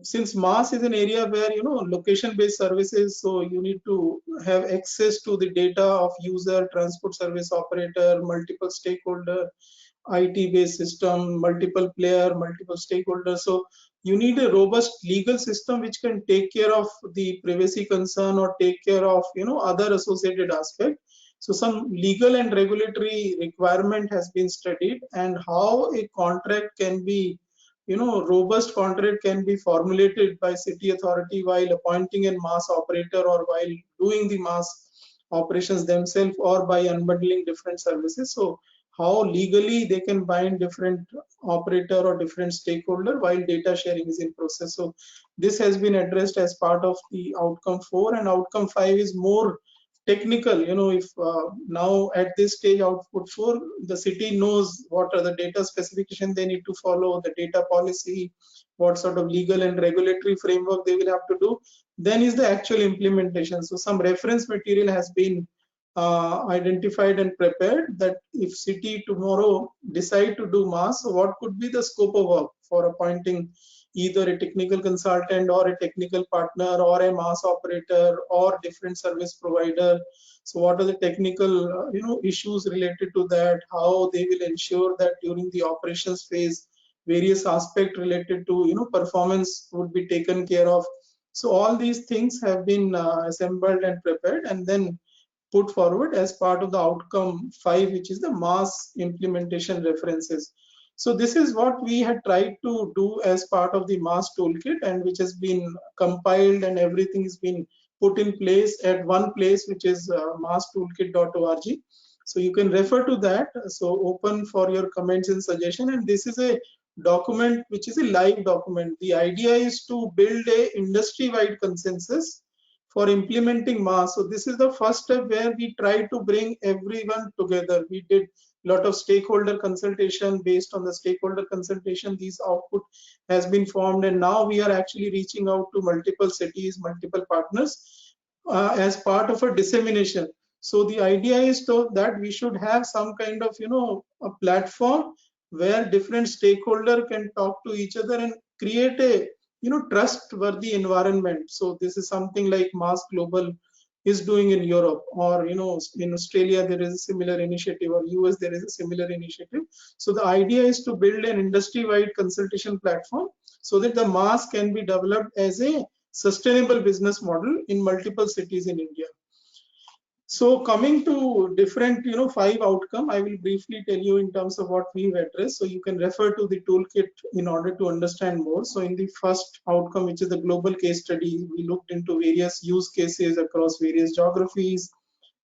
since MAS is an area where location-based services, so you need to have access to the data of user, transport service operator, multiple stakeholder, IT-based system, multiple player, multiple stakeholders. So you need a robust legal system which can take care of the privacy concern or take care of other associated aspects. So some legal and regulatory requirement has been studied, and how a contract can be, robust contract can be formulated by city authority while appointing a MAS operator or while doing the MAS operations themselves or by unbundling different services. So how legally they can bind different operator or different stakeholder while data sharing is in process. So this has been addressed as part of the outcome 4, and outcome 5 is more technical. If now at this stage, output 4, the city knows what are the data specification they need to follow, the data policy, what sort of legal and regulatory framework they will have to do, then is the actual implementation. So some reference material has been identified and prepared that if city tomorrow decide to do mass, so what could be the scope of work for appointing either a technical consultant or a technical partner or a mass operator or different service provider. So what are the technical issues related to that, how they will ensure that during the operations phase various aspects related to performance would be taken care of. So all these things have been assembled and prepared and then put forward as part of the outcome 5, which is the mass implementation references. So this is what we had tried to do as part of the mass toolkit, and which has been compiled and everything has been put in place at one place, which is masstoolkit.org. So you can refer to that. So open for your comments and suggestion. And this is a document which is a live document. The idea is to build a industry-wide consensus for implementing mass. So this is the first step where we try to bring everyone together. We did a lot of stakeholder consultation. Based on the stakeholder consultation, these output has been formed, and now we are actually reaching out to multiple cities, multiple partners as part of a dissemination. So the idea is that we should have some kind of a platform where different stakeholder can talk to each other and create a trustworthy environment. So this is something like Mass Global is doing in Europe, or in Australia there is a similar initiative, or US there is a similar initiative. So the idea is to build an industry-wide consultation platform so that the mass can be developed as a sustainable business model in multiple cities in India. So coming to different 5 outcome, I will briefly tell you in terms of what we've addressed. So you can refer to the toolkit in order to understand more. So in the first outcome, which is the global case study, we looked into various use cases across various geographies,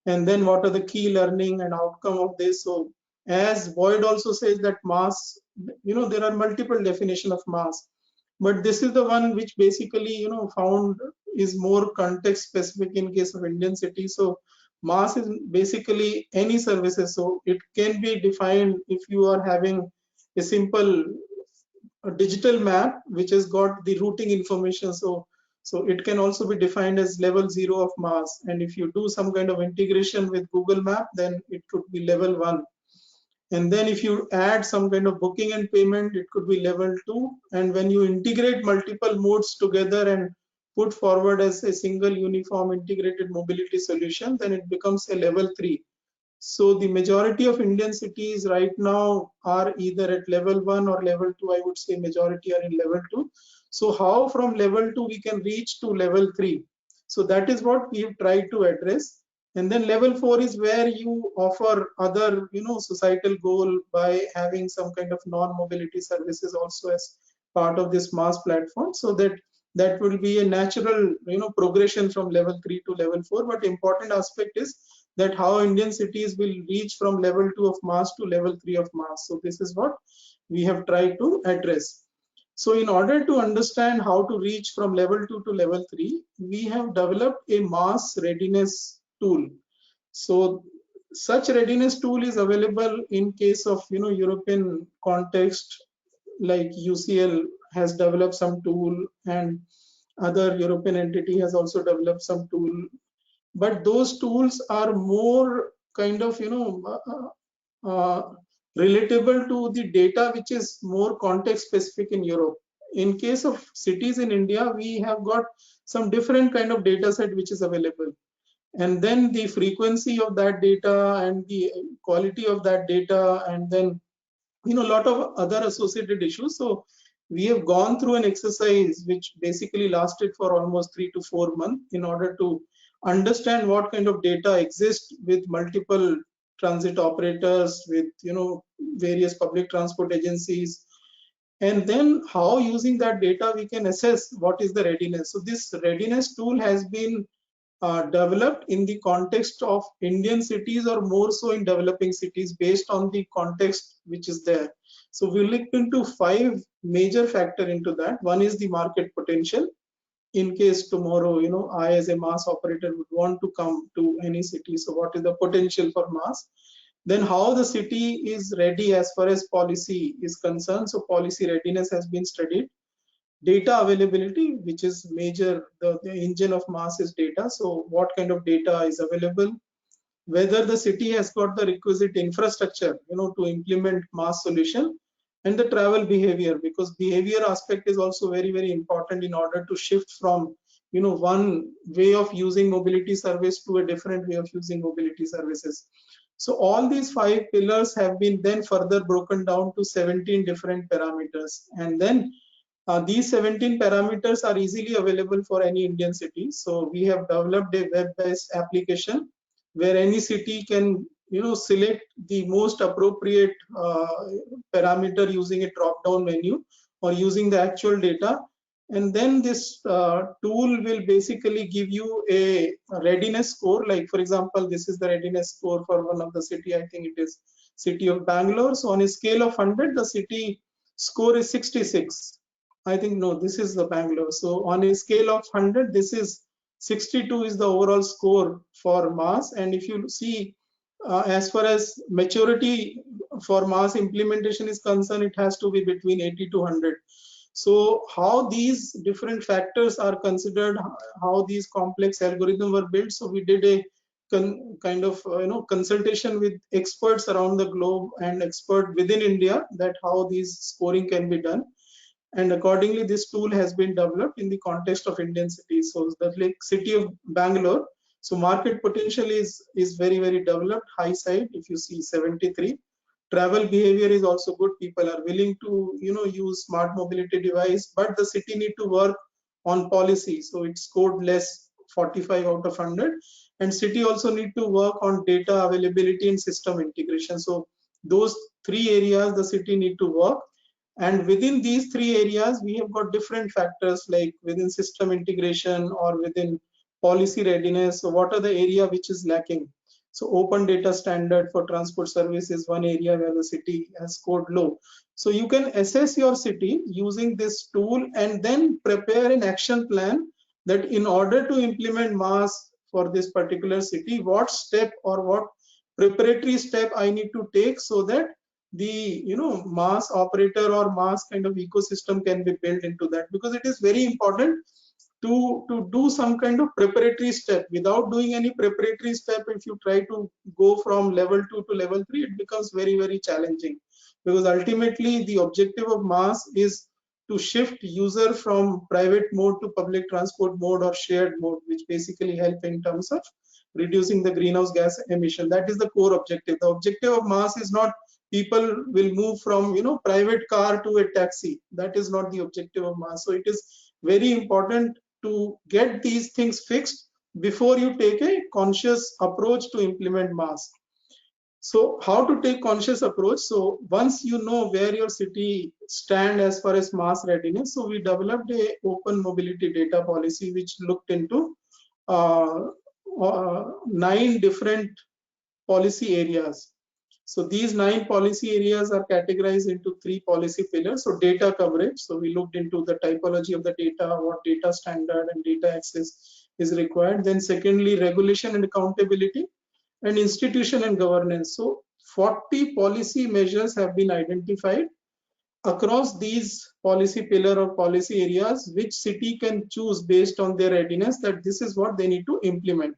and then what are the key learning and outcome of this. So as Boyd also says that mass, there are multiple definition of mass, but this is the one which basically found is more context specific in case of Indian cities. So mass is basically any services. So it can be defined if you are having a simple digital map which has got the routing information. So it can also be defined as level 0 of mass. And if you do some kind of integration with Google Map, then it could be level 1. And then if you add some kind of booking and payment, it could be level 2. And when you integrate multiple modes together and put forward as a single uniform integrated mobility solution, then it becomes a level 3. So the majority of Indian cities right now are either at level 1 or level 2. I would say majority are in level 2. So how from level 2 we can reach to level 3? So that is what we have tried to address. And then level 4 is where you offer other societal goal by having some kind of non-mobility services also as part of this mass platform, so that will be a natural progression from level 3 to level 4. But important aspect is that how Indian cities will reach from level 2 of mass to level 3 of mass. So this is what we have tried to address. So in order to understand how to reach from level 2 to level 3, we have developed a mass readiness tool. So such readiness tool is available in case of European context, like UCL has developed some tool, and other European entity has also developed some tool. But those tools are more kind of relatable to the data which is more context specific in Europe. In case of cities in India, we have got some different kind of data set which is available, and then the frequency of that data and the quality of that data, and then a lot of other associated issues. So we have gone through an exercise which basically lasted for almost 3 to 4 months in order to understand what kind of data exists with multiple transit operators, with various public transport agencies, and then how using that data we can assess what is the readiness. So this readiness tool has been developed in the context of Indian cities, or more so in developing cities, based on the context which is there. So we looked into 5 major factors into that. One is the market potential. In case tomorrow, I as a mass operator would want to come to any city, so what is the potential for mass? Then how the city is ready as far as policy is concerned. So policy readiness has been studied. Data availability, which is major, the engine of mass is data. So what kind of data is available? whether the city has got the requisite infrastructure, to implement MaaS solution, and the travel behavior, because behavior aspect is also very, very important in order to shift from, one way of using mobility service to a different way of using mobility services. So all these 5 pillars have been then further broken down to 17 different parameters, and then these 17 parameters are easily available for any Indian city. So we have developed a web-based application where any city can, select the most appropriate parameter using a drop-down menu or using the actual data. And then this tool will basically give you a readiness score. Like, for example, this is the readiness score for one of the city. I think it is city of Bangalore. So on a scale of 100, the city score is 66. I think, no, this is the Bangalore. So on a scale of 100, this is 62 is the overall score for MaaS. And if you see, as far as maturity for MaaS implementation is concerned, it has to be between 80 to 100. So how these different factors are considered, how these complex algorithms were built. So we did a kind of consultation with experts around the globe and expert within India, that how these scoring can be done. And accordingly, this tool has been developed in the context of Indian cities. So the like city of Bangalore, so market potential is very, very developed, high side. If you see 73, travel behavior is also good. People are willing to use smart mobility device, but the city need to work on policy. So it scored less, 45 out of 100. And city also need to work on data availability and system integration. So those 3 areas the city need to work. And within these 3 areas, we have got different factors, like within system integration or within policy readiness. So what are the area which is lacking? So open data standard for transport service is one area where the city has scored low. So you can assess your city using this tool and then prepare an action plan that in order to implement MaaS for this particular city, what step or what preparatory step I need to take so that the MaaS operator or MaaS kind of ecosystem can be built into that, because it is very important to do some kind of preparatory step. Without doing any preparatory step, if you try to go from level 2 to level 3, it becomes very, very challenging, because ultimately the objective of MaaS is to shift user from private mode to public transport mode or shared mode, which basically help in terms of reducing the greenhouse gas emission. That is the core objective. The objective of MaaS is not people will move from private car to a taxi. That is not the objective of MaaS. So it is very important to get these things fixed before you take a conscious approach to implement MaaS. So how to take conscious approach? So once you know where your city stand as far as MaaS readiness, so we developed a open mobility data policy which looked into 9 different policy areas. So these 9 policy areas are categorized into 3 policy pillars. So data coverage. So we looked into the typology of the data, what data standard and data access is required. Then secondly, regulation and accountability, and institution and governance. So 40 policy measures have been identified across these policy pillar or policy areas, which city can choose based on their readiness, that this is what they need to implement.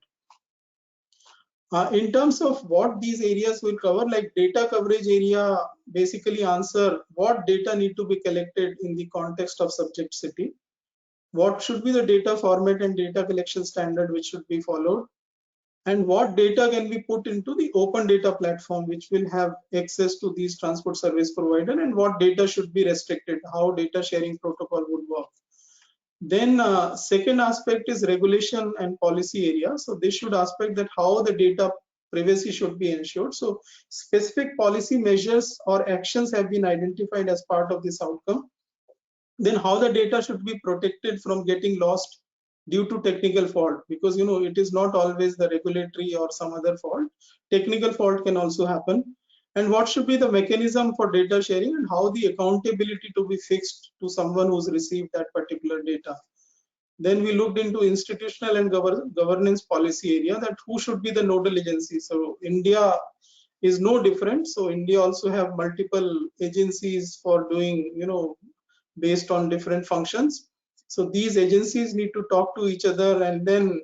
In terms of what these areas will cover, like data coverage area basically answer what data need to be collected in the context of subject city, what should be the data format and data collection standard which should be followed, and what data can be put into the open data platform which will have access to these transport service provider, and what data should be restricted, how data sharing protocol would work. Then second aspect is regulation and policy area. So this should aspect that how the data privacy should be ensured. So specific policy measures or actions have been identified as part of this outcome. Then how the data should be protected from getting lost due to technical fault, because it is not always the regulatory or some other fault. Technical fault can also happen. And what should be the mechanism for data sharing, and how the accountability to be fixed to someone who's received that particular data. Then we looked into institutional and governance policy area, that who should be the nodal agency. So India is no different. So India also have multiple agencies for doing, based on different functions. So these agencies need to talk to each other, and then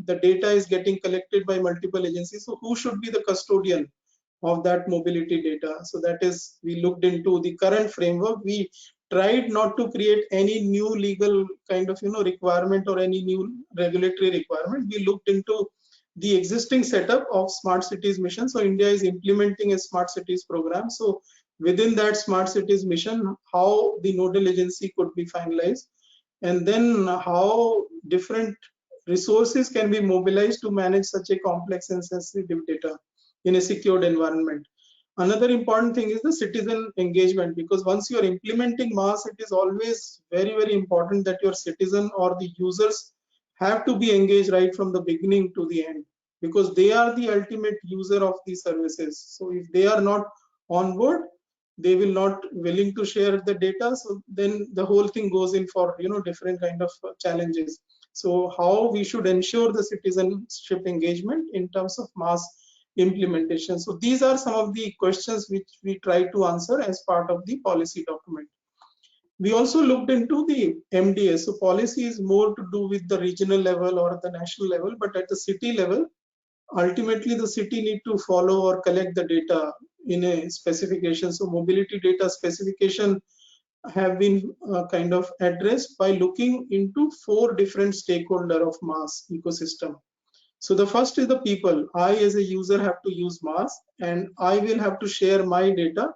the data is getting collected by multiple agencies. So who should be the custodian of that mobility data? So that is, we looked into the current framework. We tried not to create any new legal kind of requirement or any new regulatory requirement. We looked into the existing setup of smart cities mission. So India is implementing a smart cities program. So within that smart cities mission, how the nodal agency could be finalized, and then how different resources can be mobilized to manage such a complex and sensitive data in a secured environment. Another important thing is the citizen engagement, because once you are implementing MaaS, it is always very, very important that your citizen or the users have to be engaged right from the beginning to the end, because they are the ultimate user of these services. So if they are not on board, they will not willing to share the data. So then the whole thing goes in for different kind of challenges. So how we should ensure the citizenship engagement in terms of MaaS implementation. So these are some of the questions which we try to answer as part of the policy document. We also looked into the MDS. So policy is more to do with the regional level or the national level, but at the city level, ultimately the city need to follow or collect the data in a specification. So mobility data specification have been kind of addressed by looking into 4 different stakeholder of MaaS ecosystem. So the first is the people. I as a user have to use MaaS, and I will have to share my data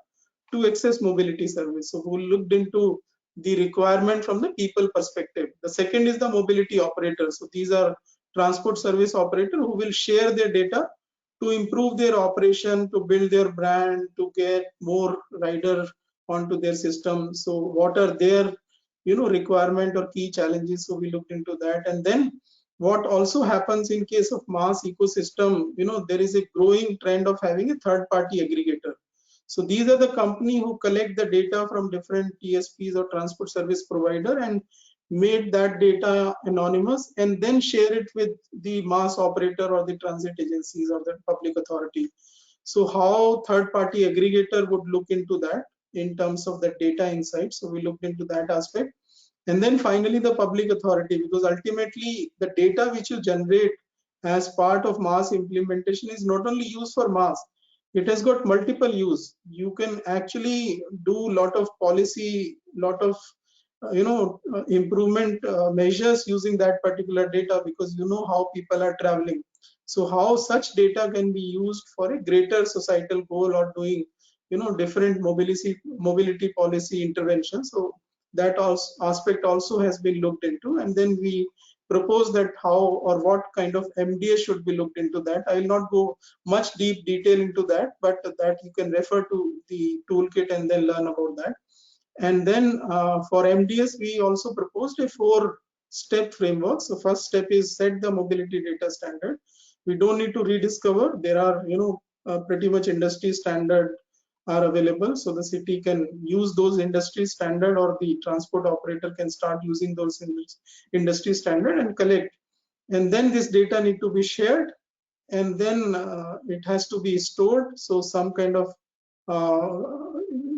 to access mobility service. So we looked into the requirement from the people perspective. The second is the mobility operator. So these are transport service operator who will share their data to improve their operation, to build their brand, to get more rider onto their system. So what are their requirement or key challenges? So we looked into that. And then what also happens in case of MaaS ecosystem, there is a growing trend of having a third party aggregator. So these are the company who collect the data from different TSPs or transport service provider and made that data anonymous and then share it with the MaaS operator or the transit agencies or the public authority. So how third party aggregator would look into that in terms of the data insight. So we looked into that aspect. And then finally the public authority, because ultimately the data which you generate as part of MaaS implementation is not only used for MaaS, it has got multiple use. You can actually do lot of policy, lot of improvement measures using that particular data, because how people are traveling. So how such data can be used for a greater societal goal or doing different mobility policy interventions. So that aspect also has been looked into, and then we propose that how or what kind of MDA should be looked into that. I will not go much deep detail into that, but that you can refer to the toolkit and then learn about that. And then for MDS, we also proposed a 4-step framework. So first step is set the mobility data standard. We don't need to rediscover. There are pretty much industry standard are available, so the city can use those industry standard, or the transport operator can start using those industry standard and collect. And then this data need to be shared, and then it has to be stored. So some kind of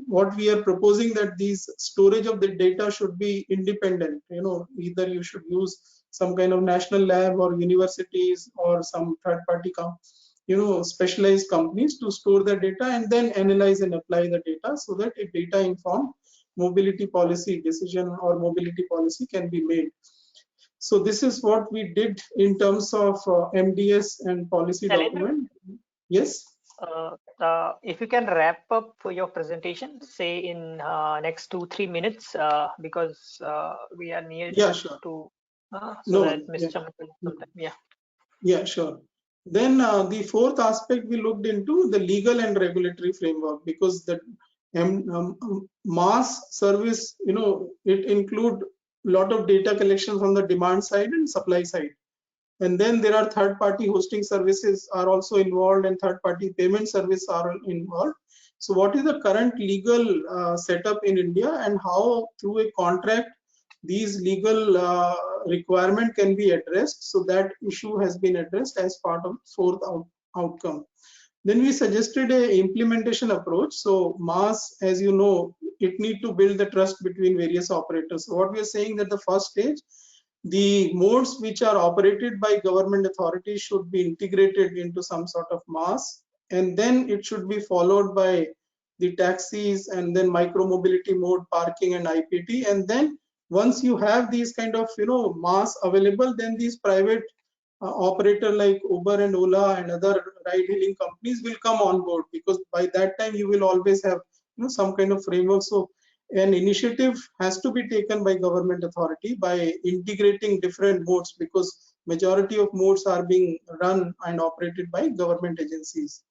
what we are proposing, that these storage of the data should be independent. Either you should use some kind of national lab or universities or some third party specialized companies to store the data and then analyze and apply the data, so that a data informed mobility policy decision or mobility policy can be made. So this is what we did in terms of MDS and policy document. Yes. If you can wrap up for your presentation, say in next 2-3 minutes, because we are near to so that Mr. Chamak yeah, sure. Then the fourth aspect we looked into the legal and regulatory framework, because the MaaS service, it include a lot of data collection from the demand side and supply side. And then there are third-party hosting services are also involved, and third-party payment service are involved. So what is the current legal setup in India, and how through a contract these legal requirement can be addressed? So that issue has been addressed as part of fourth outcome. Then we suggested a implementation approach. So MaaS, as you know, it need to build the trust between various operators. So what we are saying that the first stage, The modes which are operated by government authorities should be integrated into some sort of mass, and then it should be followed by the taxis and then micro mobility mode, parking and IPT. And then once you have these kind of mass available, then these private operator like Uber and Ola and other ride hailing companies will come on board, because by that time you will always have some kind of framework. So an initiative has to be taken by government authority by integrating different modes, because majority of modes are being run and operated by government agencies.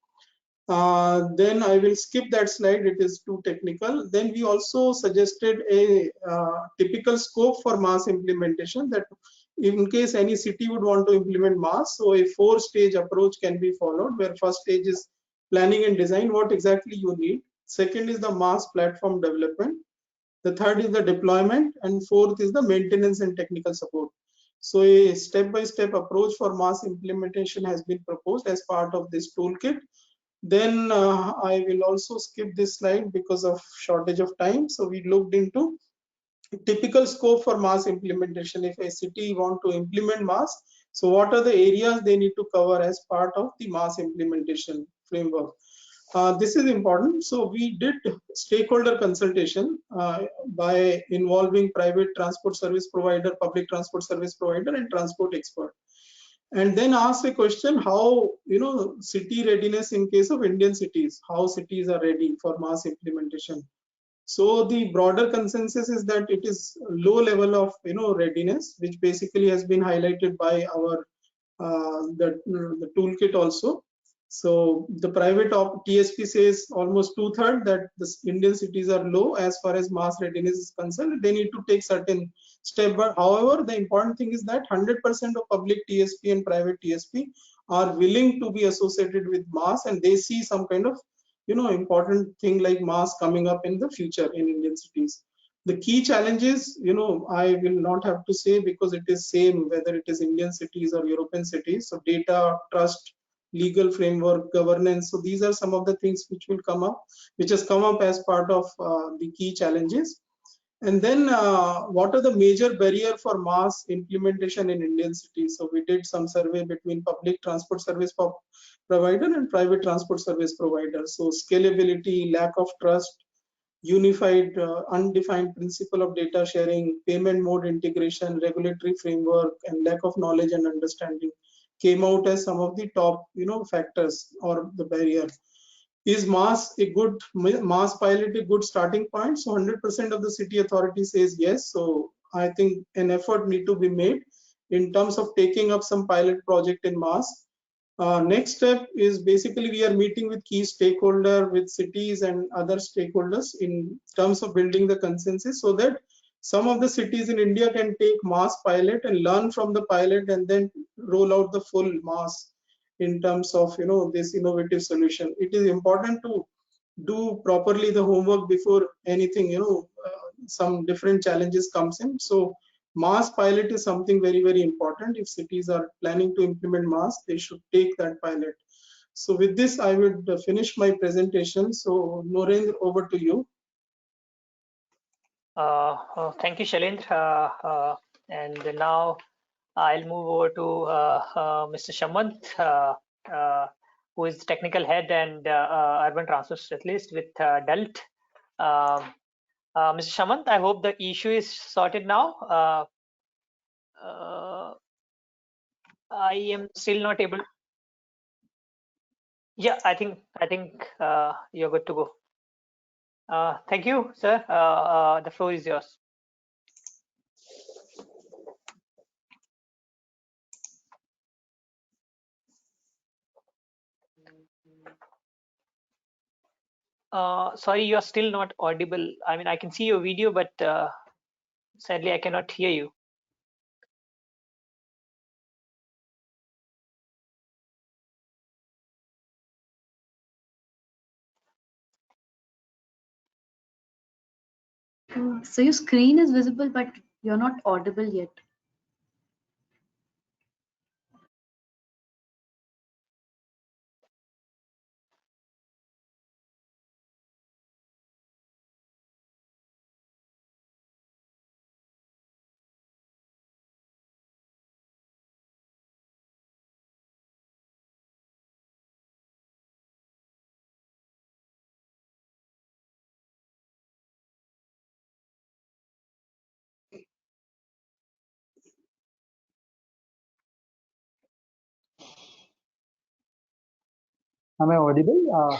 Then I will skip that slide, it is too technical. Then we also suggested a typical scope for mass implementation, that in case any city would want to implement mass, so a 4-stage approach can be followed, where first stage is planning and design, what exactly you need. Second is the mass platform development. The third is the deployment, and fourth is the maintenance and technical support. So a step-by-step approach for mass implementation has been proposed as part of this toolkit. Then I will also skip this slide because of shortage of time. So we looked into typical scope for mass implementation. If a city want to implement mass, so what are the areas they need to cover as part of the mass implementation framework? This is important. So we did stakeholder consultation by involving private transport service provider, public transport service provider, and transport expert, and then ask a question: how city readiness in case of Indian cities, how cities are ready for mass implementation. So the broader consensus is that it is low level of readiness, which basically has been highlighted by our the toolkit also. So the private TSP says almost 2/3 that the Indian cities are low as far as mass readiness is concerned. They need to take certain step. But however, the important thing is that 100% of public TSP and private TSP are willing to be associated with mass, and they see some kind of important thing like mass coming up in the future in Indian cities. The key challenges, I will not have to say, because it is same whether it is Indian cities or European cities. So data, trust, legal framework, governance. So these are some of the things which will come up, which has come up as part of the key challenges. And then what are the major barrier for mass implementation in Indian cities? So we did some survey between public transport service provider and private transport service provider. So scalability, lack of trust, unified undefined principle of data sharing, payment mode integration, regulatory framework, and lack of knowledge and understanding came out as some of the top factors or the barrier. Is mass a good mass pilot a good starting point? So 100% of the city authority says yes. So I think an effort need to be made in terms of taking up some pilot project in mass. Next step is basically we are meeting with key stakeholder, with cities and other stakeholders in terms of building the consensus, so that some of the cities in India can take mass pilot and learn from the pilot and then roll out the full mass in terms of this innovative solution. It is important to do properly the homework before anything some different challenges comes in. So mass pilot is something very, very important. If cities are planning to implement mass, they should take that pilot. So with this, I would finish my presentation. So Norendra, over to you. Thank you, Shailendra. And now I'll move over to Mr. Shamant, who is technical head and urban transport specialist with DELT. Mr. Shamant, I hope the issue is sorted now. I am still not able. Yeah, I think you're good to go. Thank you, sir. The floor is yours. Sorry, you are still not audible. I mean, I can see your video, but sadly, I cannot hear you. So your screen is visible, but you're not audible yet. Am I audible?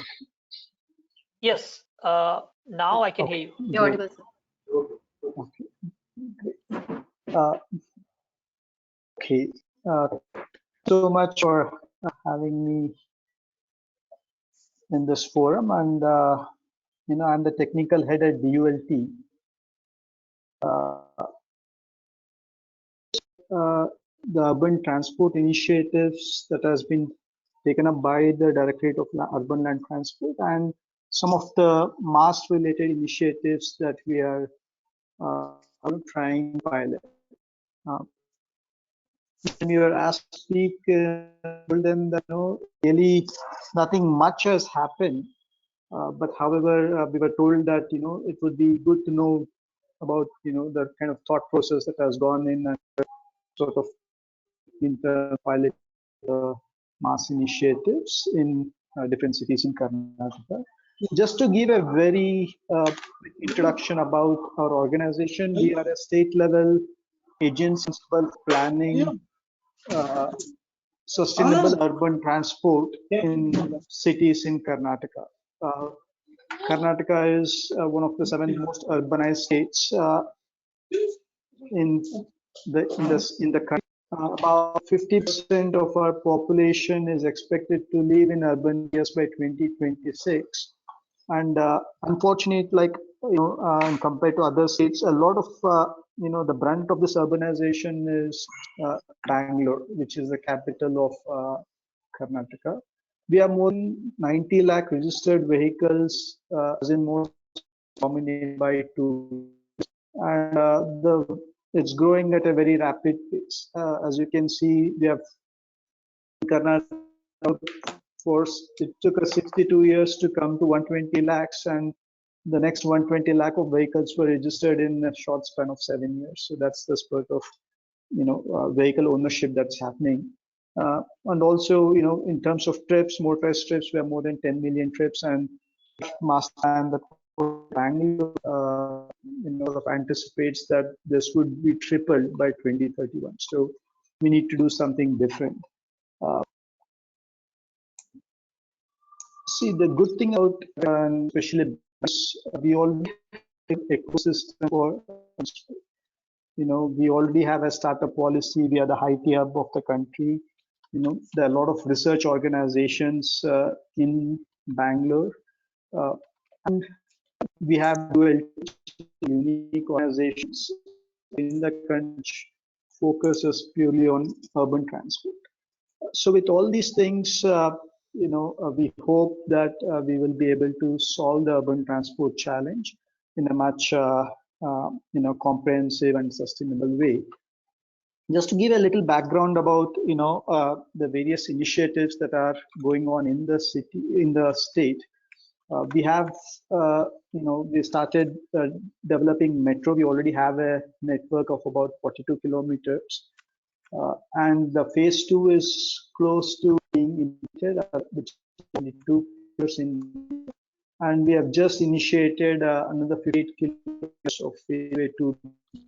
Yes. Now I can hear you. You're audible, sir. Okay. Uh, okay. So much for having me in this forum, and I'm the technical head at DULT. The urban transport initiatives that has been taken up by the Directorate of Urban Land Transport, and some of the mass related initiatives that we are trying to pilot. When you were asked to speak, told them that really nothing much has happened. But however, we were told that it would be good to know about the kind of thought process that has gone in and sort of pilot mass initiatives in different cities in Karnataka. Just to give a very introduction about our organization, we are a state level agency for planning sustainable urban transport in cities in Karnataka. Karnataka is one of the 7 most urbanized states in the country. About 50% of our population is expected to live in urban areas by 2026, and unfortunately, like compared to other states, a lot of the brunt of this urbanization is Bangalore, which is the capital of Karnataka. We have more than 90 lakh registered vehicles, as in most dominated by two, and it's growing at a very rapid pace. As you can see, we have Karnataka force. It took us 62 years to come to 120 lakhs, and the next 120 lakh of vehicles were registered in a short span of 7 years. So that's the spurt of vehicle ownership that's happening. And also, in terms of trips, motorized trips, we have more than 10 million trips, and master plan that Bangalore, anticipates that this would be tripled by 2031. So we need to do something different. See, the good thing about, especially, we already have an ecosystem for, we already have a startup policy. We are the IT hub of the country. There are a lot of research organizations in Bangalore, and we have unique organizations in the country focuses purely on urban transport. So with all these things, we hope that we will be able to solve the urban transport challenge in a much comprehensive and sustainable way. Just to give a little background about the various initiatives that are going on in the city, in the state. We have we started developing metro. We already have a network of about 42 kilometers, and the phase 2 is close to being implemented, which is 2 years in, and we have just initiated another 58 kilometers of phase 2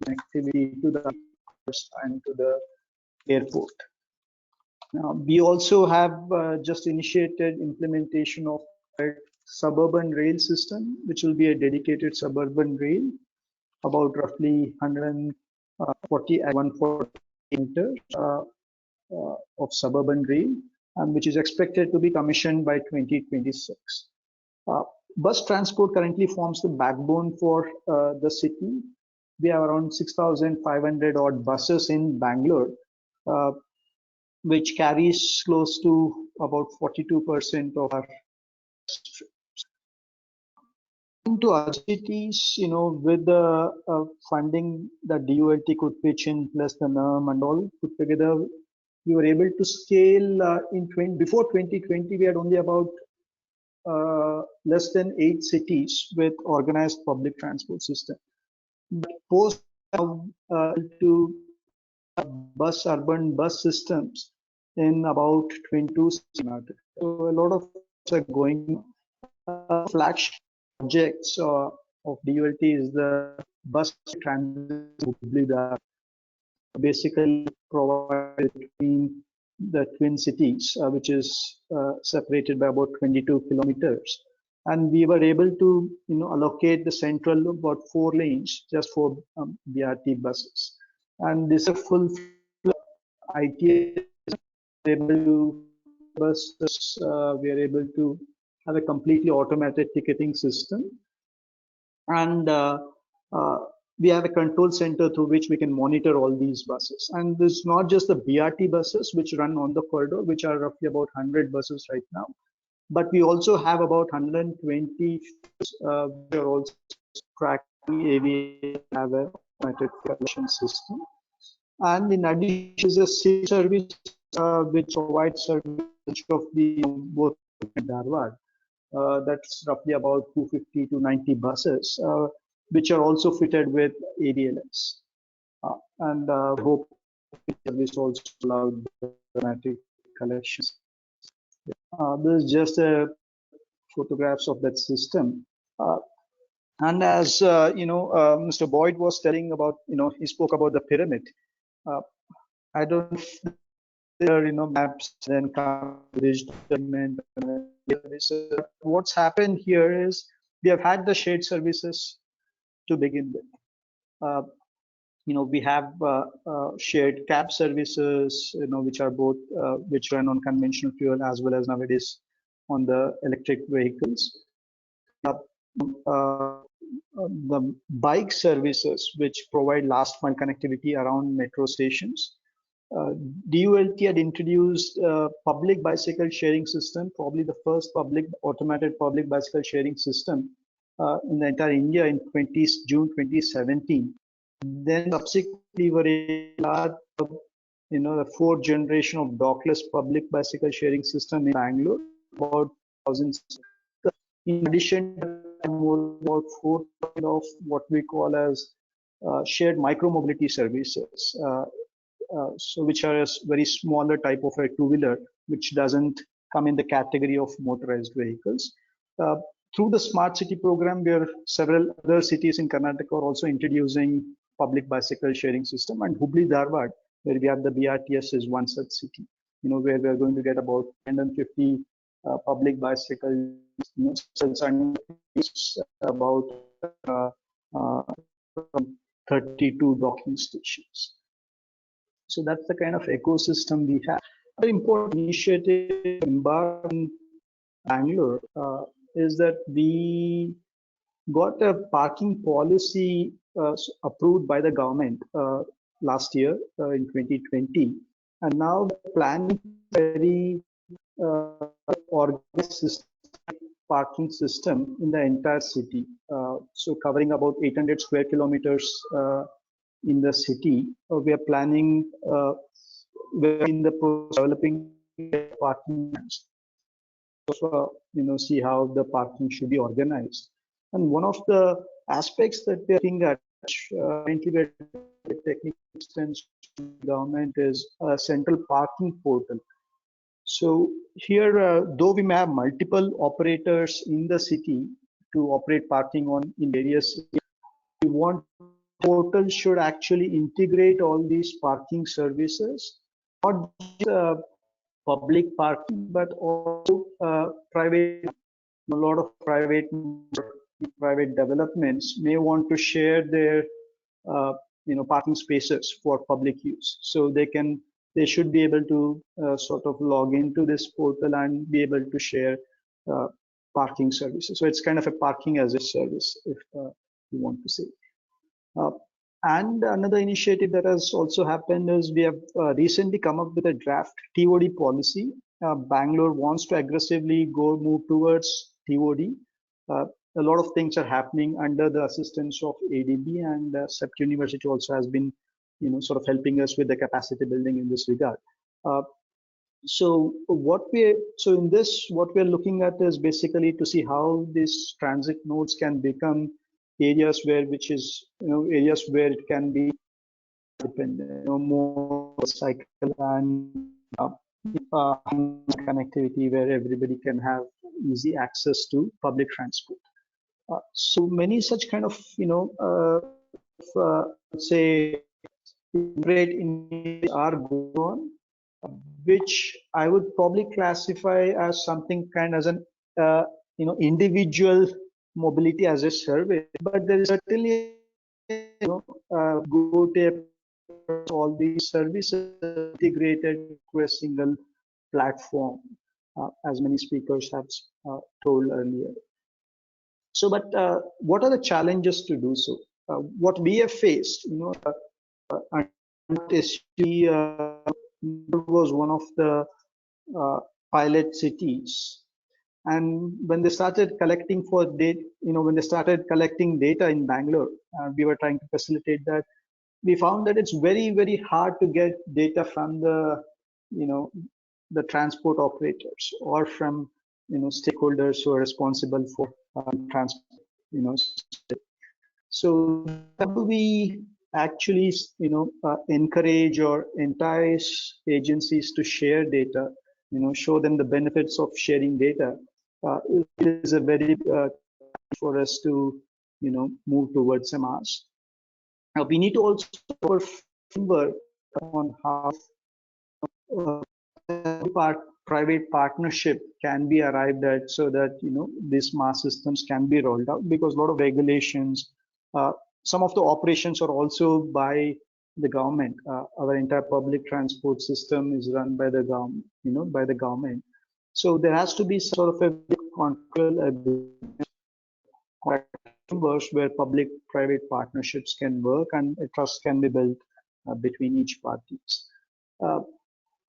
connectivity to the and to the airport. Now, we also have just initiated implementation of a suburban rail system, which will be a dedicated suburban rail, about roughly 140 and 140 meters of suburban rail, and which is expected to be commissioned by 2026. Bus transport currently forms the backbone for the city. We have around 6,500 odd buses in Bangalore, which carries close to about 42% of our to other cities, with the funding that DULT could pitch in, plus the NERM and all put together, we were able to scale before 2020, we had only about less than 8 cities with organized public transport system. But post to urban bus systems in about 22 cities. So a lot of are going. Flagship projects of DULT is the bus transit. Basically provide between the twin cities, which is separated by about 22 kilometers. And we were able to, allocate the central about 4 lanes just for BRT buses. And this is a full ITA able to buses. We are able to have a completely automated ticketing system, and we have a control center through which we can monitor all these buses. And this is not just the BRT buses which run on the corridor, which are roughly about 100 buses right now, but we also have about 120 which are also tracking aviation, have a automated collection system. And in addition, is a city service which provides service of the both Dharwad. That's roughly about 250 to 90 buses, which are also fitted with ADLS. And hope service also allowed automatic collections. This is just photographs of that system. And as Mr. Boyd was telling about, he spoke about the pyramid. I don't know if there are, maps then come digital. What's happened here is we have had the shared services to begin with. We have shared cab services, which are both which run on conventional fuel as well as nowadays on the electric vehicles. The bike services which provide last mile connectivity around metro stations. DULT had introduced a public bicycle sharing system, probably the first automated public bicycle sharing system in the entire India in June 2017. Then subsequently were the fourth generation of dockless public bicycle sharing system in Bangalore, about 2000. In addition, about 4 of what we call as shared micromobility services. So which are a very smaller type of a two-wheeler, which doesn't come in the category of motorized vehicles. Through the Smart City program, where several other cities in Karnataka are also introducing public bicycle sharing system, and Hubli Dharwad, where we have the BRTS, is one such city, where we are going to get about 150 public bicycle and about 32 docking stations. So that's the kind of ecosystem we have. Very important initiative embarked in Bangalore is that we got a parking policy approved by the government last year in 2020, and now the planning very organized parking system in the entire city. So covering about 800 square kilometers in the city. We are planning, we're in the process of developing parking plans. See how the parking should be organized. And one of the aspects that we're looking at, currently we're technical assistance to the government, is a central parking portal. So here, though we may have multiple operators in the city to operate parking in various areas, we want portal should actually integrate all these parking services, not just public parking, but also private. A lot of private developments may want to share their parking spaces for public use. So they should be able to sort of log into this portal and be able to share parking services. So it's kind of a parking as a service, if you want to say. And another initiative that has also happened is we have recently come up with a draft TOD policy. Bangalore wants to aggressively move towards TOD. A lot of things are happening under the assistance of ADB, and Sept University also has been, sort of helping us with the capacity building in this regard. So in this, what we're looking at is basically to see how these transit nodes can become areas where, areas where it can be dependent, more cycle and connectivity, where everybody can have easy access to public transport. So many such kind of, say, great initiatives are going on. which I would probably classify as something kind as an individual mobility as a service, but there is certainly go to all these services integrated to a single platform, as many speakers have told earlier. So, but what are the challenges to do so? What we have faced, SG was one of the pilot cities, and when they started collecting for data, when they started collecting data in Bangalore, we were trying to facilitate that. We found that it's very, very hard to get data from the, the transport operators or from, stakeholders who are responsible for transport, so how do we actually, encourage or entice agencies to share data, show them the benefits of sharing data? It is a very for us to, move towards MRs. Now we need to also framework on how private partnership can be arrived at so that these MaaS systems can be rolled out, because a lot of regulations, some of the operations are also by the government. Our entire public transport system is run by the government, by the government. So there has to be sort of a control agreement where public-private partnerships can work and a trust can be built between each parties.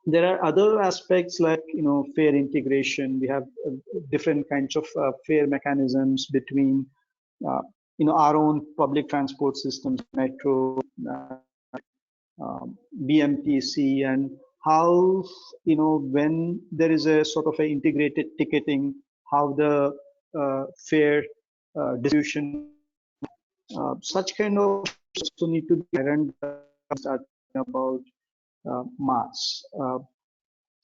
There are other aspects like fare integration. We have different kinds of fare mechanisms between our own public transport systems, metro, BMTC, and how when there is a sort of a integrated ticketing, how the fare distribution, such kind of also need to be ironed about MaaS.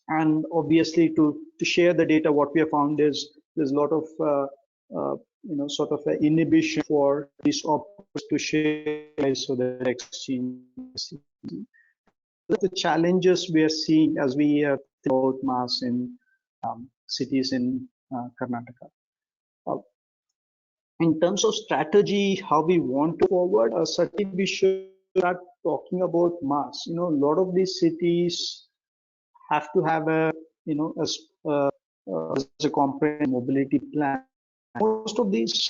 And obviously to share the data, what we have found is there's a lot of sort of an inhibition for these operators to share so that exchange. The challenges we are seeing as we think about MaaS in cities in Karnataka. In terms of strategy, how we want to forward, certainly we should start talking about MaaS. A lot of these cities have to have a a comprehensive mobility plan. Most of these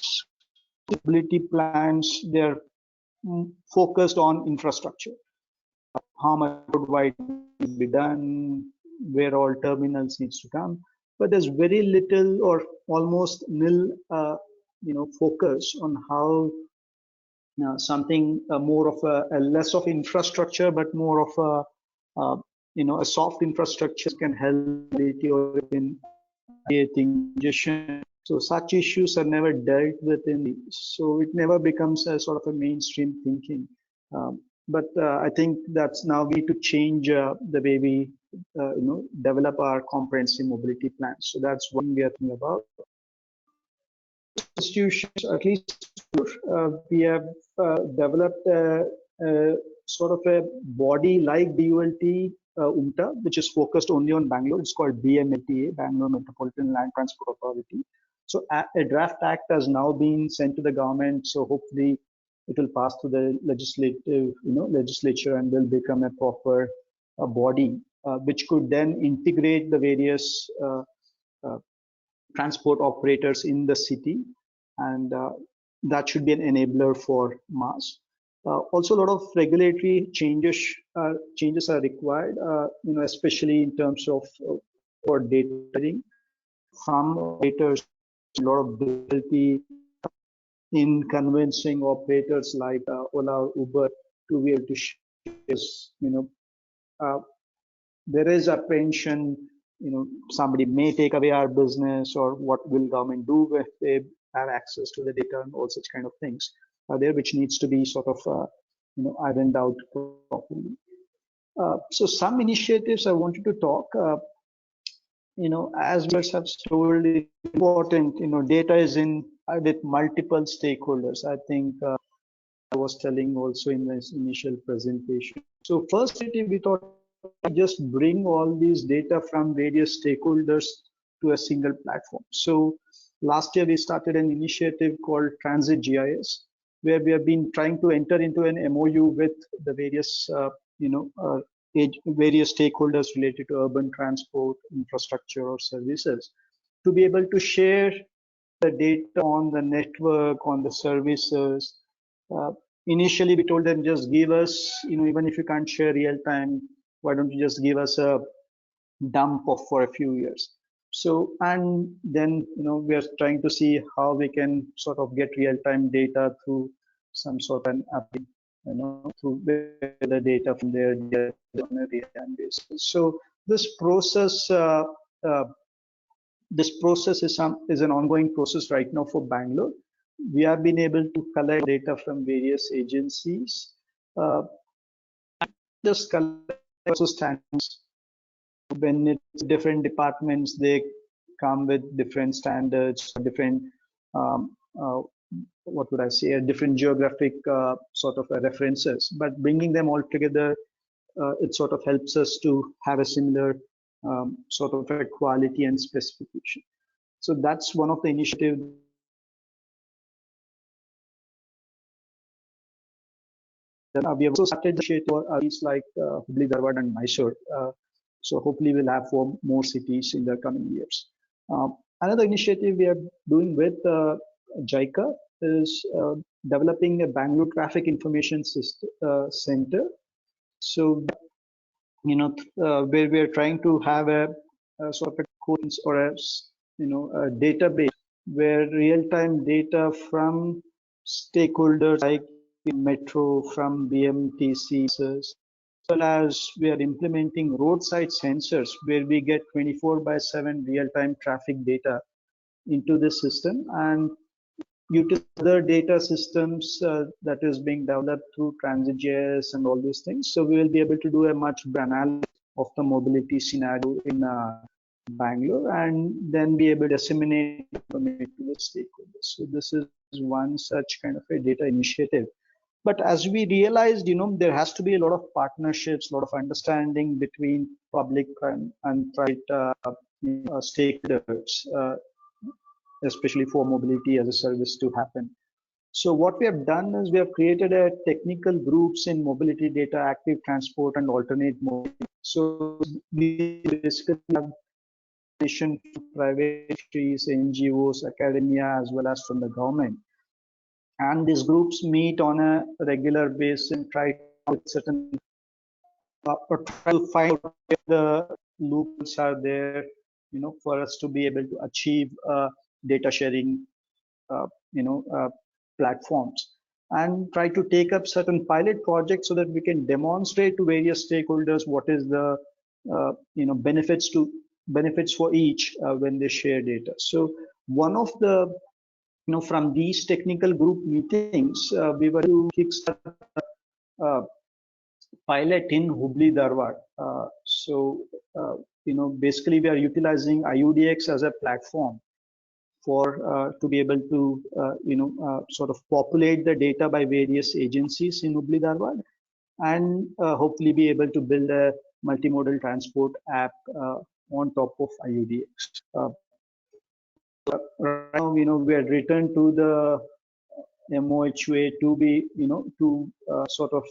mobility plans, they're focused on infrastructure. How much road wide needs to be done, where all terminals needs to come, but there's very little or almost nil focus on how something more of a less of infrastructure, but more of a a soft infrastructure can help or in creating congestion. So such issues are never dealt with in these. So it never becomes a sort of a mainstream thinking. But I think that's now we need to change the way we develop our comprehensive mobility plans. So that's one we are thinking about. Institutions, at least we have developed a sort of a body like DULT UMTA, which is focused only on Bangalore. It's called BMLTA, Bangalore Metropolitan Land Transport Authority. So a draft act has now been sent to the government. So hopefully it will pass through the legislature and will become a proper body, which could then integrate the various transport operators in the city, and that should be an enabler for MaaS. Also, a lot of regulatory changes are required, especially in terms of for data sharing from operators. A lot of difficulty in convincing operators like Ola or Uber to be able to share. There is apprehension. Somebody may take away our business, or what will government do if they have access to the data, and all such kind of things are there, which needs to be sort of ironed out properly. So some initiatives I wanted to talk. As we have told, it's important. Data is in with multiple stakeholders. I think I was telling also in this initial presentation. So first, we thought just bring all these data from various stakeholders to a single platform. So last year we started an initiative called Transit GIS, where we have been trying to enter into an MOU with the various various stakeholders related to urban transport, infrastructure, or services, to be able to share the data on the network, on the services. Initially, we told them, just give us, even if you can't share real time, why don't you just give us a dump of for a few years? So, and then, we are trying to see how we can sort of get real time data through some sort of an app, through the data from their data on a real time basis. So this process is an ongoing process right now for Bangalore. We have been able to collect data from various agencies. Just collect also standards. When it's different departments, they come with different standards, different what would I say, a different geographic sort of references. But bringing them all together, it sort of helps us to have a similar sort of a quality and specification. So that's one of the initiatives. We have also started the initiative for cities like Hubli, Dharwad, and Mysore. So hopefully we'll have 4 more cities in the coming years. Another initiative we are doing with JICA is developing a Bangalore Traffic Information System, Center. So, where we are trying to have a sort of a codes or a database where real-time data from stakeholders like Metro, from BMTC, as well as we are implementing roadside sensors where we get 24/7 real-time traffic data into the system, and utilize other data systems that is being developed through TransitJS and all these things. So we will be able to do a much better analysis of the mobility scenario in Bangalore, and then be able to disseminate information to the stakeholders. So this is one such kind of a data initiative. But as we realized, there has to be a lot of partnerships, a lot of understanding between public and private stakeholders, especially for mobility as a service to happen. So what we have done is we have created a technical groups in mobility data, active transport, and alternate mobility. So we basically have from private industries, NGOs, academia, as well as from the government. And these groups meet on a regular basis and try to certain or try to find out where the loopholes are there, for us to be able to achieve data sharing, platforms, and try to take up certain pilot projects so that we can demonstrate to various stakeholders what is the benefits for each when they share data. So one of the from these technical group meetings, we were to kickstart pilot in Hubli, Dharwad. Basically we are utilizing IUDX as a platform for to be able to sort of populate the data by various agencies in Hubli, Dharwad, and hopefully be able to build a multimodal transport app on top of IUDX. Right now, we had returned to the MOHUA to be, to sort of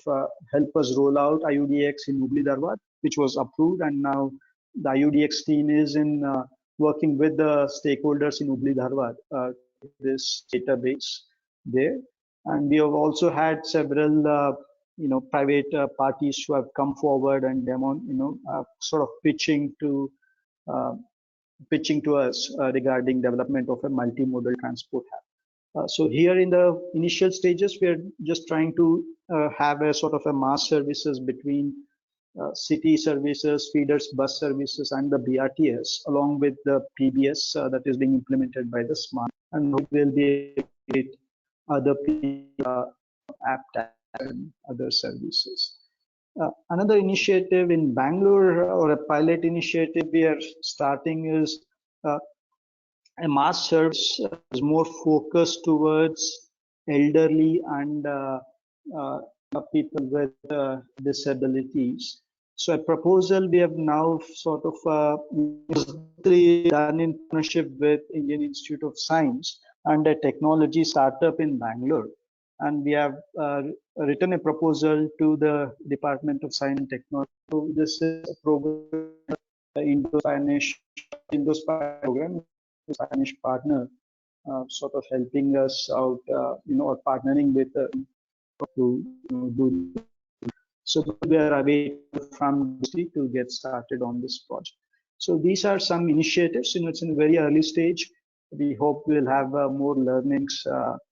help us roll out IUDX in Hubli, Dharwad, which was approved, and now the IUDX team is in working with the stakeholders in Hubli, Dharwad, this database there. And we have also had several, private parties who have come forward and sort of pitching to us regarding development of a multimodal transport app. So here in the initial stages, we're just trying to have a sort of a mass services between city services, feeders, bus services, and the BRTS, along with the PBS that is being implemented by the smart, and we will be able to get other app and other services. Another initiative in Bangalore, or a pilot initiative we are starting, is a mass service is more focused towards elderly and people with disabilities. So a proposal we have now sort of done in partnership with Indian Institute of Science and a technology startup in Bangalore. And we have written a proposal to the Department of Science and Technology. So this is a program, Indo-Spanish program, Spanish partner, sort of helping us out, or partnering with to do. So we are awaiting from to get started on this project. So these are some initiatives. It's in a very early stage. We hope we'll have more learnings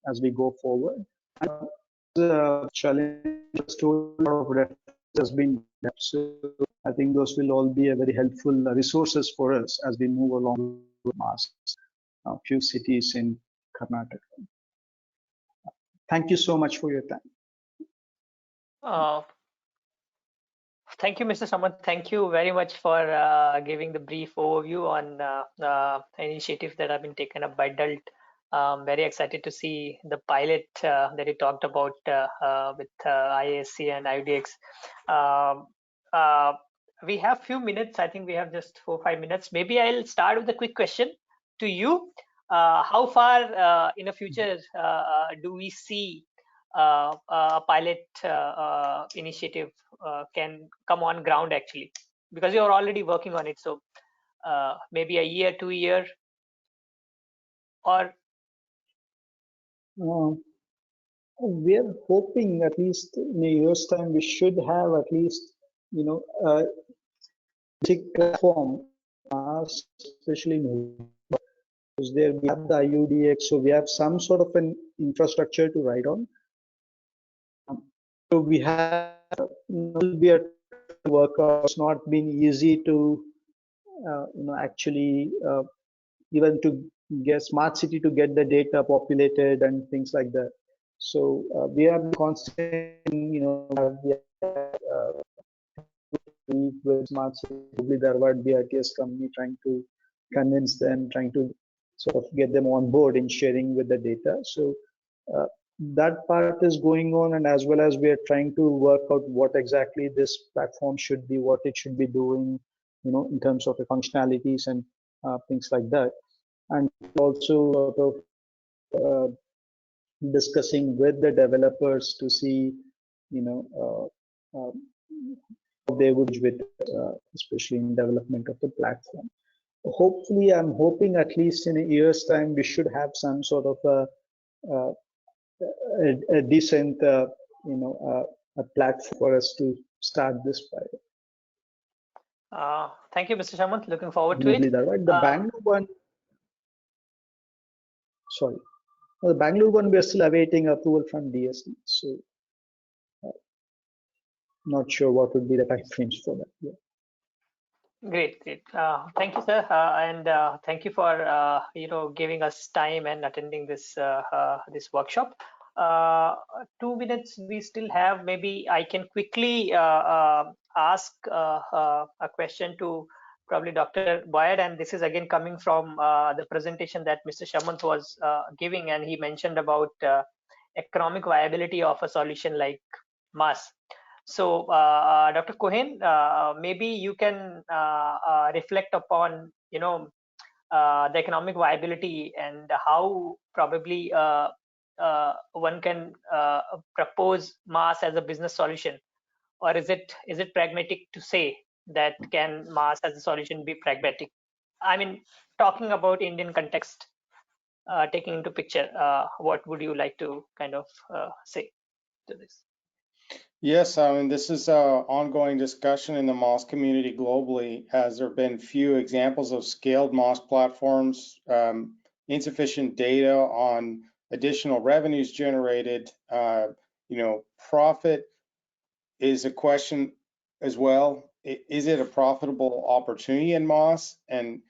as we go forward. Challenge to a lot of references has been developed. So I think those will all be a very helpful resources for us as we move along with a few cities in Karnataka. Thank you so much for your time. Thank you, Mr. Samant. Thank you very much for giving the brief overview on initiatives that have been taken up by DALT. Very excited to see the pilot that you talked about with IASC and IUDX. We have few minutes. I think we have just 4 or 5 minutes. Maybe I'll start with a quick question to you. How far in the future do we see a pilot initiative can come on ground actually? Because you're already working on it. So maybe a year, 2 years, or we are hoping at least in a year's time we should have at least a basic platform, especially in because there we have the IUDX, so we have some sort of an infrastructure to ride on. So we have we are work out. It's not been easy to actually even to get smart city to get the data populated and things like that. So we are constantly, with smart city, the Harvard BRTS company, trying to convince them, trying to sort of get them on board in sharing with the data. So that part is going on, and as well as we are trying to work out what exactly this platform should be, what it should be doing, in terms of the functionalities and things like that. And also sort of discussing with the developers to see, how they would with, especially in development of the platform. Hopefully, I'm hoping at least in a year's time we should have some sort of a decent, a platform for us to start this pilot. Thank you, Mr. Samant. Looking forward to it. That, right? The Bangalore one. Sorry, the Bangalore one we are still awaiting approval from DSC. So, not sure what would be the time frames for that. Yeah. Great. Thank you, sir, and thank you for giving us time and attending this this workshop. 2 minutes we still have. Maybe I can quickly ask a question to probably Dr. Boyd, and this is again coming from the presentation that Mr. Samant was giving, and he mentioned about economic viability of a solution like MAS. So, Dr. Cohen, maybe you can reflect upon, the economic viability and how probably one can propose MAS as a business solution, or is it pragmatic to say that can MAS as a solution be pragmatic? I mean, talking about Indian context, taking into picture, what would you like to kind of say to this? Yes, I mean, this is an ongoing discussion in the MOS community globally, as there have been few examples of scaled MOS platforms, insufficient data on additional revenues generated. Profit is a question as well. Is it a profitable opportunity in MOS? And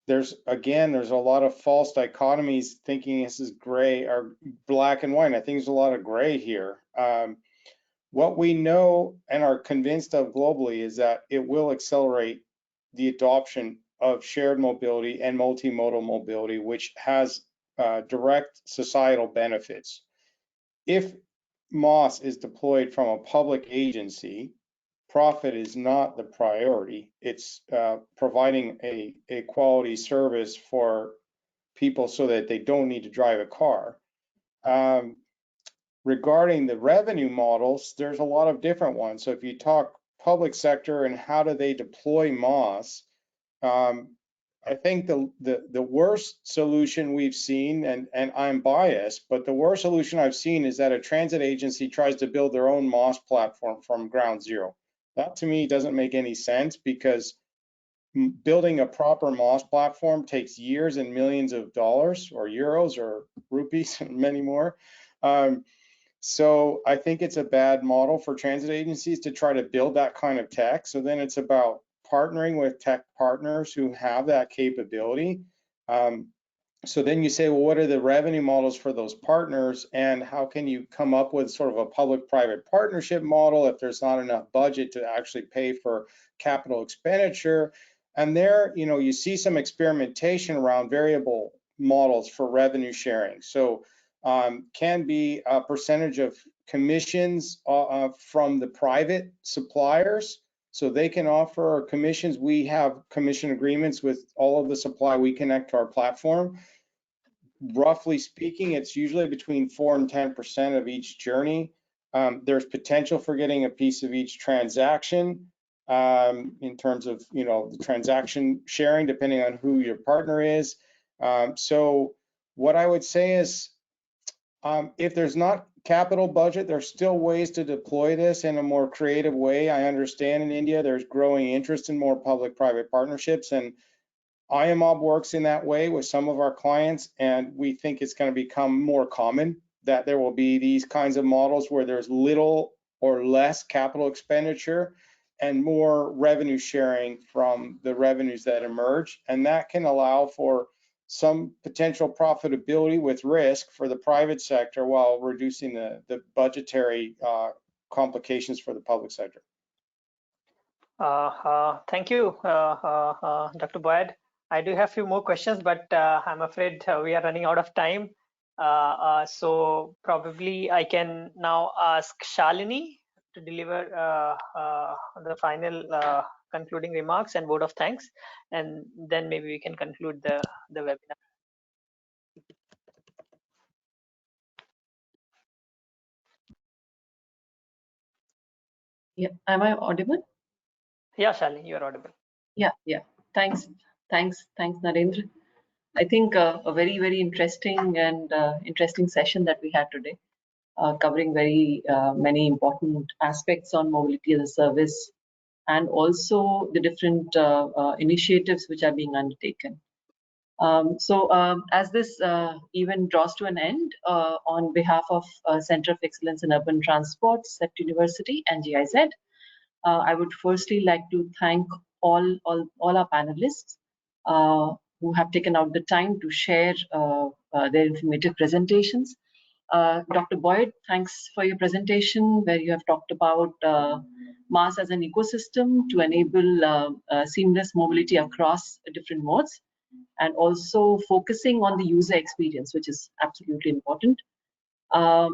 there's a lot of false dichotomies thinking this is gray or black and white. I think there's a lot of gray here. What we know and are convinced of globally is that it will accelerate the adoption of shared mobility and multimodal mobility, which has direct societal benefits. If MOS is deployed from a public agency profit is not the priority. It's providing a quality service for people so that they don't need to drive a car. Regarding the revenue models, there's a lot of different ones. So if you talk public sector and how do they deploy MOS, I think the worst solution we've seen, and I'm biased, but the worst solution I've seen is that a transit agency tries to build their own MOS platform from ground zero. That to me doesn't make any sense, because building a proper MOS platform takes years and millions of dollars or euros or rupees and many more. So I think it's a bad model for transit agencies to try to build that kind of tech. So then it's about partnering with tech partners who have that capability. So then you say, well, what are the revenue models for those partners, and how can you come up with sort of a public-private partnership model if there's not enough budget to actually pay for capital expenditure? And there, you see some experimentation around variable models for revenue sharing. So can be a percentage of commissions from the private suppliers, so they can offer commissions. We have commission agreements with all of the supply we connect to our platform. Roughly speaking, it's usually between 4 and 10% of each journey. There's potential for getting a piece of each transaction in terms of the transaction sharing, depending on who your partner is. So what I would say is, if there's not capital budget, there's still ways to deploy this in a more creative way. I understand in India there's growing interest in more public-private partnerships, and IAMOB works in that way with some of our clients, and we think it's going to become more common that there will be these kinds of models where there's little or less capital expenditure and more revenue sharing from the revenues that emerge, and that can allow for some potential profitability with risk for the private sector while reducing the budgetary complications for the public sector. Thank you, Dr. Boyd. I do have a few more questions, but I'm afraid we are running out of time. So probably I can now ask Shalini to deliver the final concluding remarks and vote of thanks, and then maybe we can conclude the webinar. Yeah, am I audible? Yeah, Shalini, you are audible. Yeah. Thanks, Narendra. I think a very, very interesting and interesting session that we had today, covering very many important aspects on mobility as a service, and also the different initiatives which are being undertaken. As this event draws to an end, on behalf of Center of Excellence in Urban Transport, CEPT University and GIZ, I would firstly like to thank all our panelists who have taken out the time to share their informative presentations. Dr. Boyd, thanks for your presentation, where you have talked about MaaS as an ecosystem to enable seamless mobility across different modes, and also focusing on the user experience, which is absolutely important.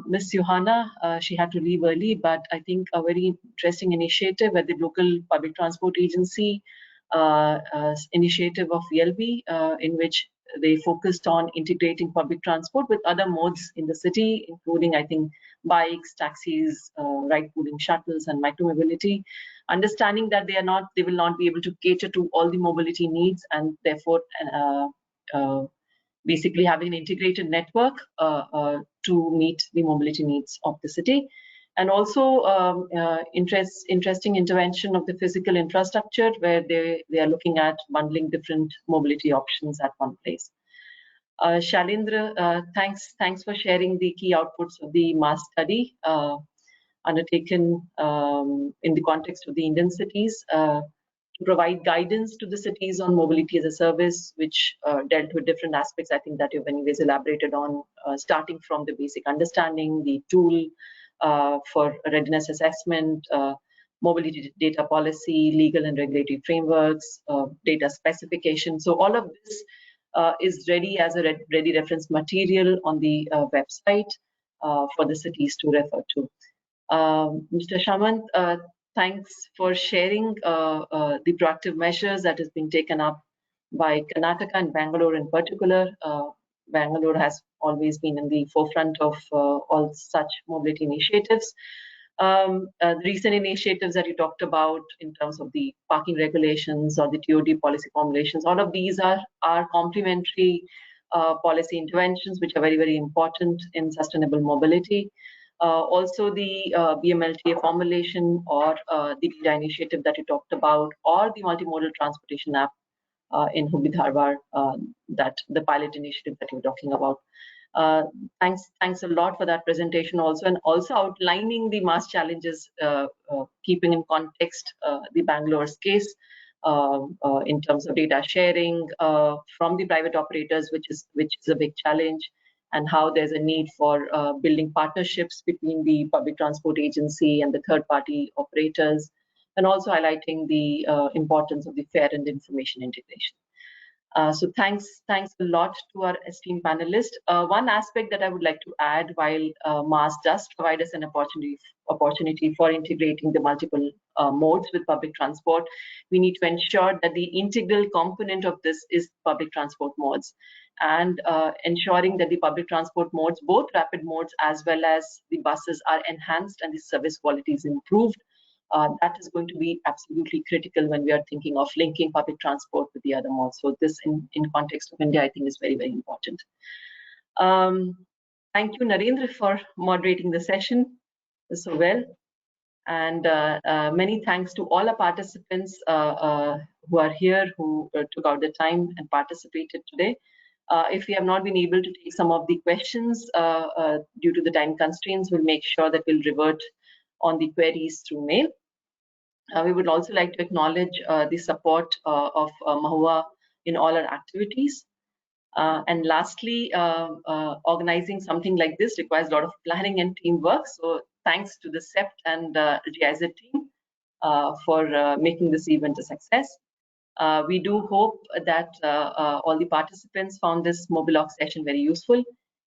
Ms. Johanna, she had to leave early, but I think a very interesting initiative at the local public transport agency initiative of VLB, in which they focused on integrating public transport with other modes in the city, including, I think, bikes, taxis, ride-pooling shuttles, and micromobility. Understanding that they will not be able to cater to all the mobility needs, and therefore basically having an integrated network to meet the mobility needs of the city. And also interesting intervention of the physical infrastructure, where they are looking at bundling different mobility options at one place. Shalindra, thanks for sharing the key outputs of the MaaS study undertaken in the context of the Indian cities, to provide guidance to the cities on mobility as a service, which dealt with different aspects, I think, that you've anyways elaborated on, starting from the basic understanding, the tool for readiness assessment, mobility data policy, legal and regulatory frameworks, data specification. So all of this is ready as a ready reference material on the website for the cities to refer to. Mr. Shamant, Thanks for sharing the proactive measures that has been taken up by Karnataka and Bangalore in particular. Bangalore has always been in the forefront of all such mobility initiatives. The recent initiatives that you talked about in terms of the parking regulations or the TOD policy formulations, all of these are complementary policy interventions which are very, very important in sustainable mobility. Also the BMLTA formulation or the DIDA initiative that you talked about, or the multimodal transportation app in Hubli Dharwad, that the pilot initiative that you're talking about. Thanks a lot for that presentation also, and also outlining the mass challenges, keeping in context the Bangalore's case in terms of data sharing from the private operators, which is a big challenge, and how there's a need for building partnerships between the public transport agency and the third-party operators, and also highlighting the importance of the fare and information integration. So thanks a lot to our esteemed panelists. One aspect that I would like to add, while MAS does provide us an opportunity for integrating the multiple modes with public transport, we need to ensure that the integral component of this is public transport modes, and ensuring that the public transport modes, both rapid modes as well as the buses, are enhanced and the service quality is improved. That is going to be absolutely critical when we are thinking of linking public transport with the other modes. So this, in context of India, I think is very, very important. Thank you, Narendra, for moderating the session so well. And many thanks to all our participants who are here, who took out the time and participated today. If we have not been able to take some of the questions due to the time constraints, we'll make sure that we'll revert on the queries through mail. We would also like to acknowledge the support of Mahua in all our activities. And lastly, organizing something like this requires a lot of planning and teamwork. So thanks to the CEPT and GIZ team for making this event a success. We do hope that all the participants found this Mobilogue session very useful.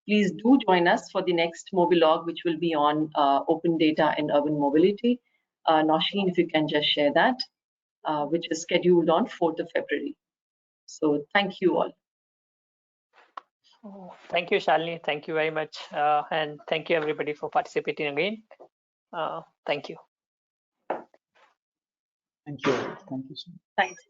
Please do join us for the next Mobilogue, which will be on open data and urban mobility. Nosheen, if you can just share that, which is scheduled on 4th of February. So thank you all. Thank you, Shalini. Thank you very much. And thank you everybody for participating again. Thank you. Thank you. Thank you so much. Thanks.